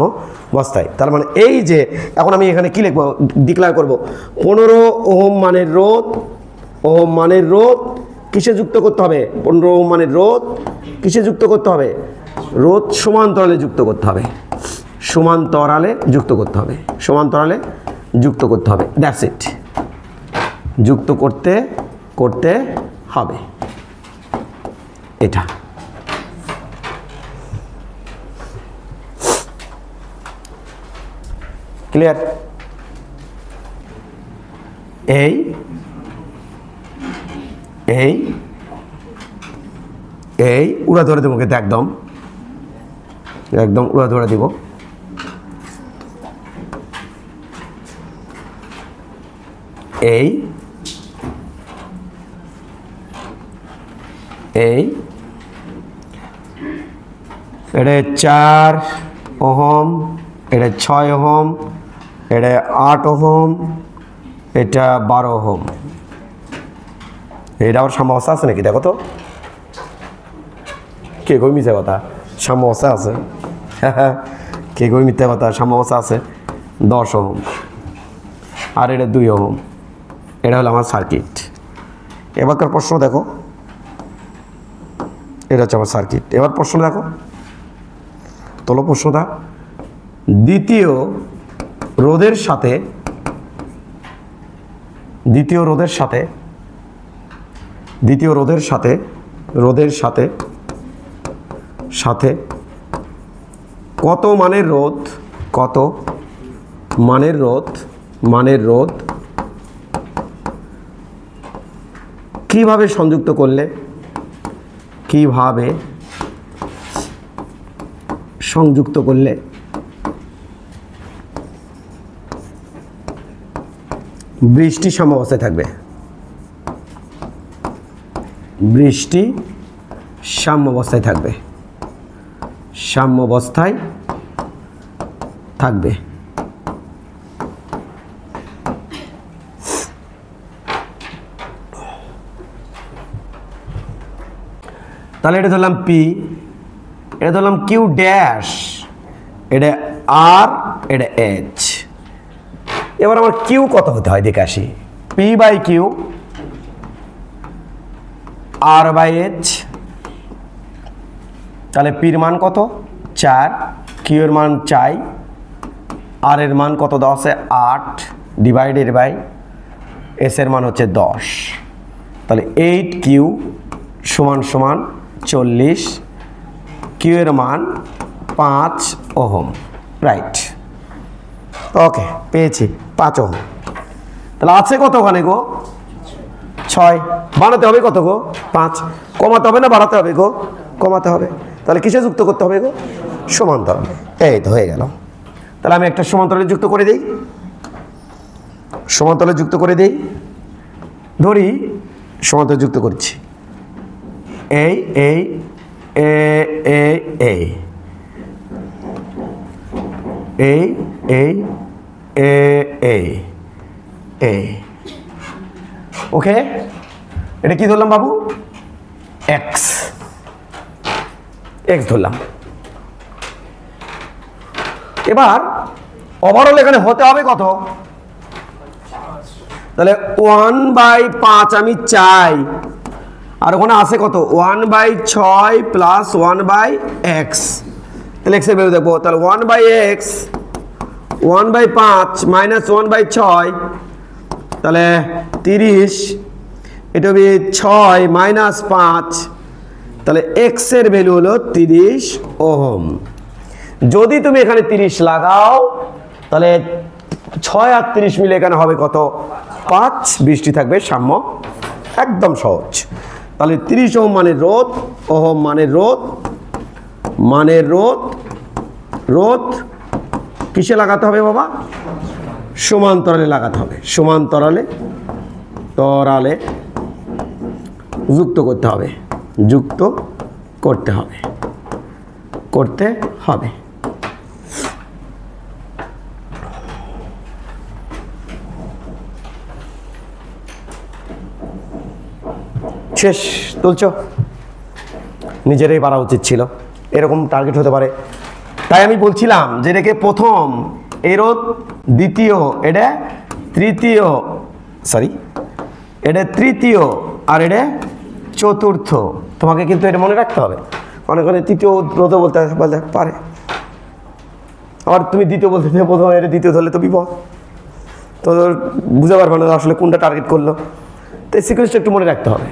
অবস্থায়। তার মানে এই যে এখন আমি এখানে কি লিখবো, ডিক্লেয়ার করব 15 ওহম মানের রোধ কিসে যুক্ত করতে হবে? 15 ওহম মানের রোধ কিসে যুক্ত করতে হবে? রোধ সমান্তরালে যুক্ত করতে হবে, সমান্তরালে যুক্ত করতে হবে, সমান্তরালে যুক্ত করতে হবে। দ্যাটস ইট, যুক্ত করতে হবে এটা। ক্লিয়ার? এই উড়া ধরে দেবো কিন্তু একদম উড়া ধরে দিব। এটা 4 ওহম, এটা 6 ওহম, এটা 8 ওহম, এটা 12 ওহম। এটা আবার সাম্যাবস্থা আছে নাকি দেখো তো, কে কই মিথ্যা কথা? সাম্যাবস্থা আছে, কে কই মিথ্যা কথা? সাম্যাবস্থা আছে। 10 ওহম আর এটা 2 ওহম। এটা হলো আমার সার্কিট। এবারকার প্রশ্ন দেখো, এটা হচ্ছে আমার সার্কিট। এবার প্রশ্ন দেখো, তোলো প্রশ্নটা। দ্বিতীয় রোধের সাথে কত মানের রোধ কিভাবে সংযুক্ত করলে বৃষ্টি সাম্যাবস্থায় থাকবে? বৃষ্টি সাম্যাবস্থায় থাকবে, সাম্যাবস্থায় থাকবে। তাহলে এটা ধরলাম পি, এটা ধরলাম কিউ ড্যাশ, এটা আর, এটা এইচ। এবার আমার কিউ কত হতে হয় দেখে আসি। P by Q R by H. তাহলে পির মান কত? 4, কিউ এর মান 4, আর এর মান কত দেওয়া আছে? 8 ডিভাইডেড বাই এস এর মান হচ্ছে 10। তাহলে 8 কিউ সমান 40, কিউ এর মান 5 ওহম। রাইট, ওকে, পেয়েছি 5 ওহম। তাহলে আছে কত ওখানে গো? 6। বানাতে হবে কত গো? 5। কমাতে হবে না বাড়াতে হবে গো? কমাতে হবে। তাহলে কিসে যুক্ত করতে হবে গো? সমান্তরালে। এই তো হয়ে গেল। তাহলে আমি একটা সমান্তরালে যুক্ত করে দিই, ধরি সমান্তরালে যুক্ত করছি। ওকে, এটা কি ধরলাম বাবু? এক্স ধরলাম। এবার ওভারঅল এখানে হতে হবে কত? তাহলে 1/5 আমি চাই, আর ওখানে আছে কত? 1/6 প্লাস 1/x। তাহলে এক্স এর ভ্যালু দেখবো। তাহলে 1/x 1/5 মাইনাস 1/6, তাহলে 30। এটা হবে 6 মাইনাস 5, তাহলে এক্স এর ভ্যালু হলো 30 ওহম। যদি তুমি এখানে 30 লাগাও তাহলে 6 আর 30 মিলে এখানে হবে কত? 5। বৃষ্টি থাকবে সাম্য, একদম সহজ। তাহলে 30 ওহম মানের রোধ কিসে লাগাতে হবে বাবা? সমান্তরালে লাগাতে হবে, সমান্তরালে তরালে যুক্ত করতে হবে, যুক্ত করতে হবে, করতে হবে। শেষ, তুলছ? নিজেরই পারা উচিত ছিল, এরকম টার্গেট হতে পারে। তাই আমি বলছিলাম যে এটাকে প্রথম, এরও দ্বিতীয়, এটা তৃতীয়, সরি এটা তৃতীয়, আর এটা চতুর্থ। তোমাকে কিন্তু এটা মনে রাখতে হবে। অনেক অনেক তৃতীয় রোধ বলতে পারে, আবার তুমি দ্বিতীয় বলতে প্রথম, এটা দ্বিতীয় ধরলে তো বিপদ, তো বুঝতে পারবে না আসলে কোনটা টার্গেট করলো। তো এই সিকোয়েন্সটা একটু মনে রাখতে হবে।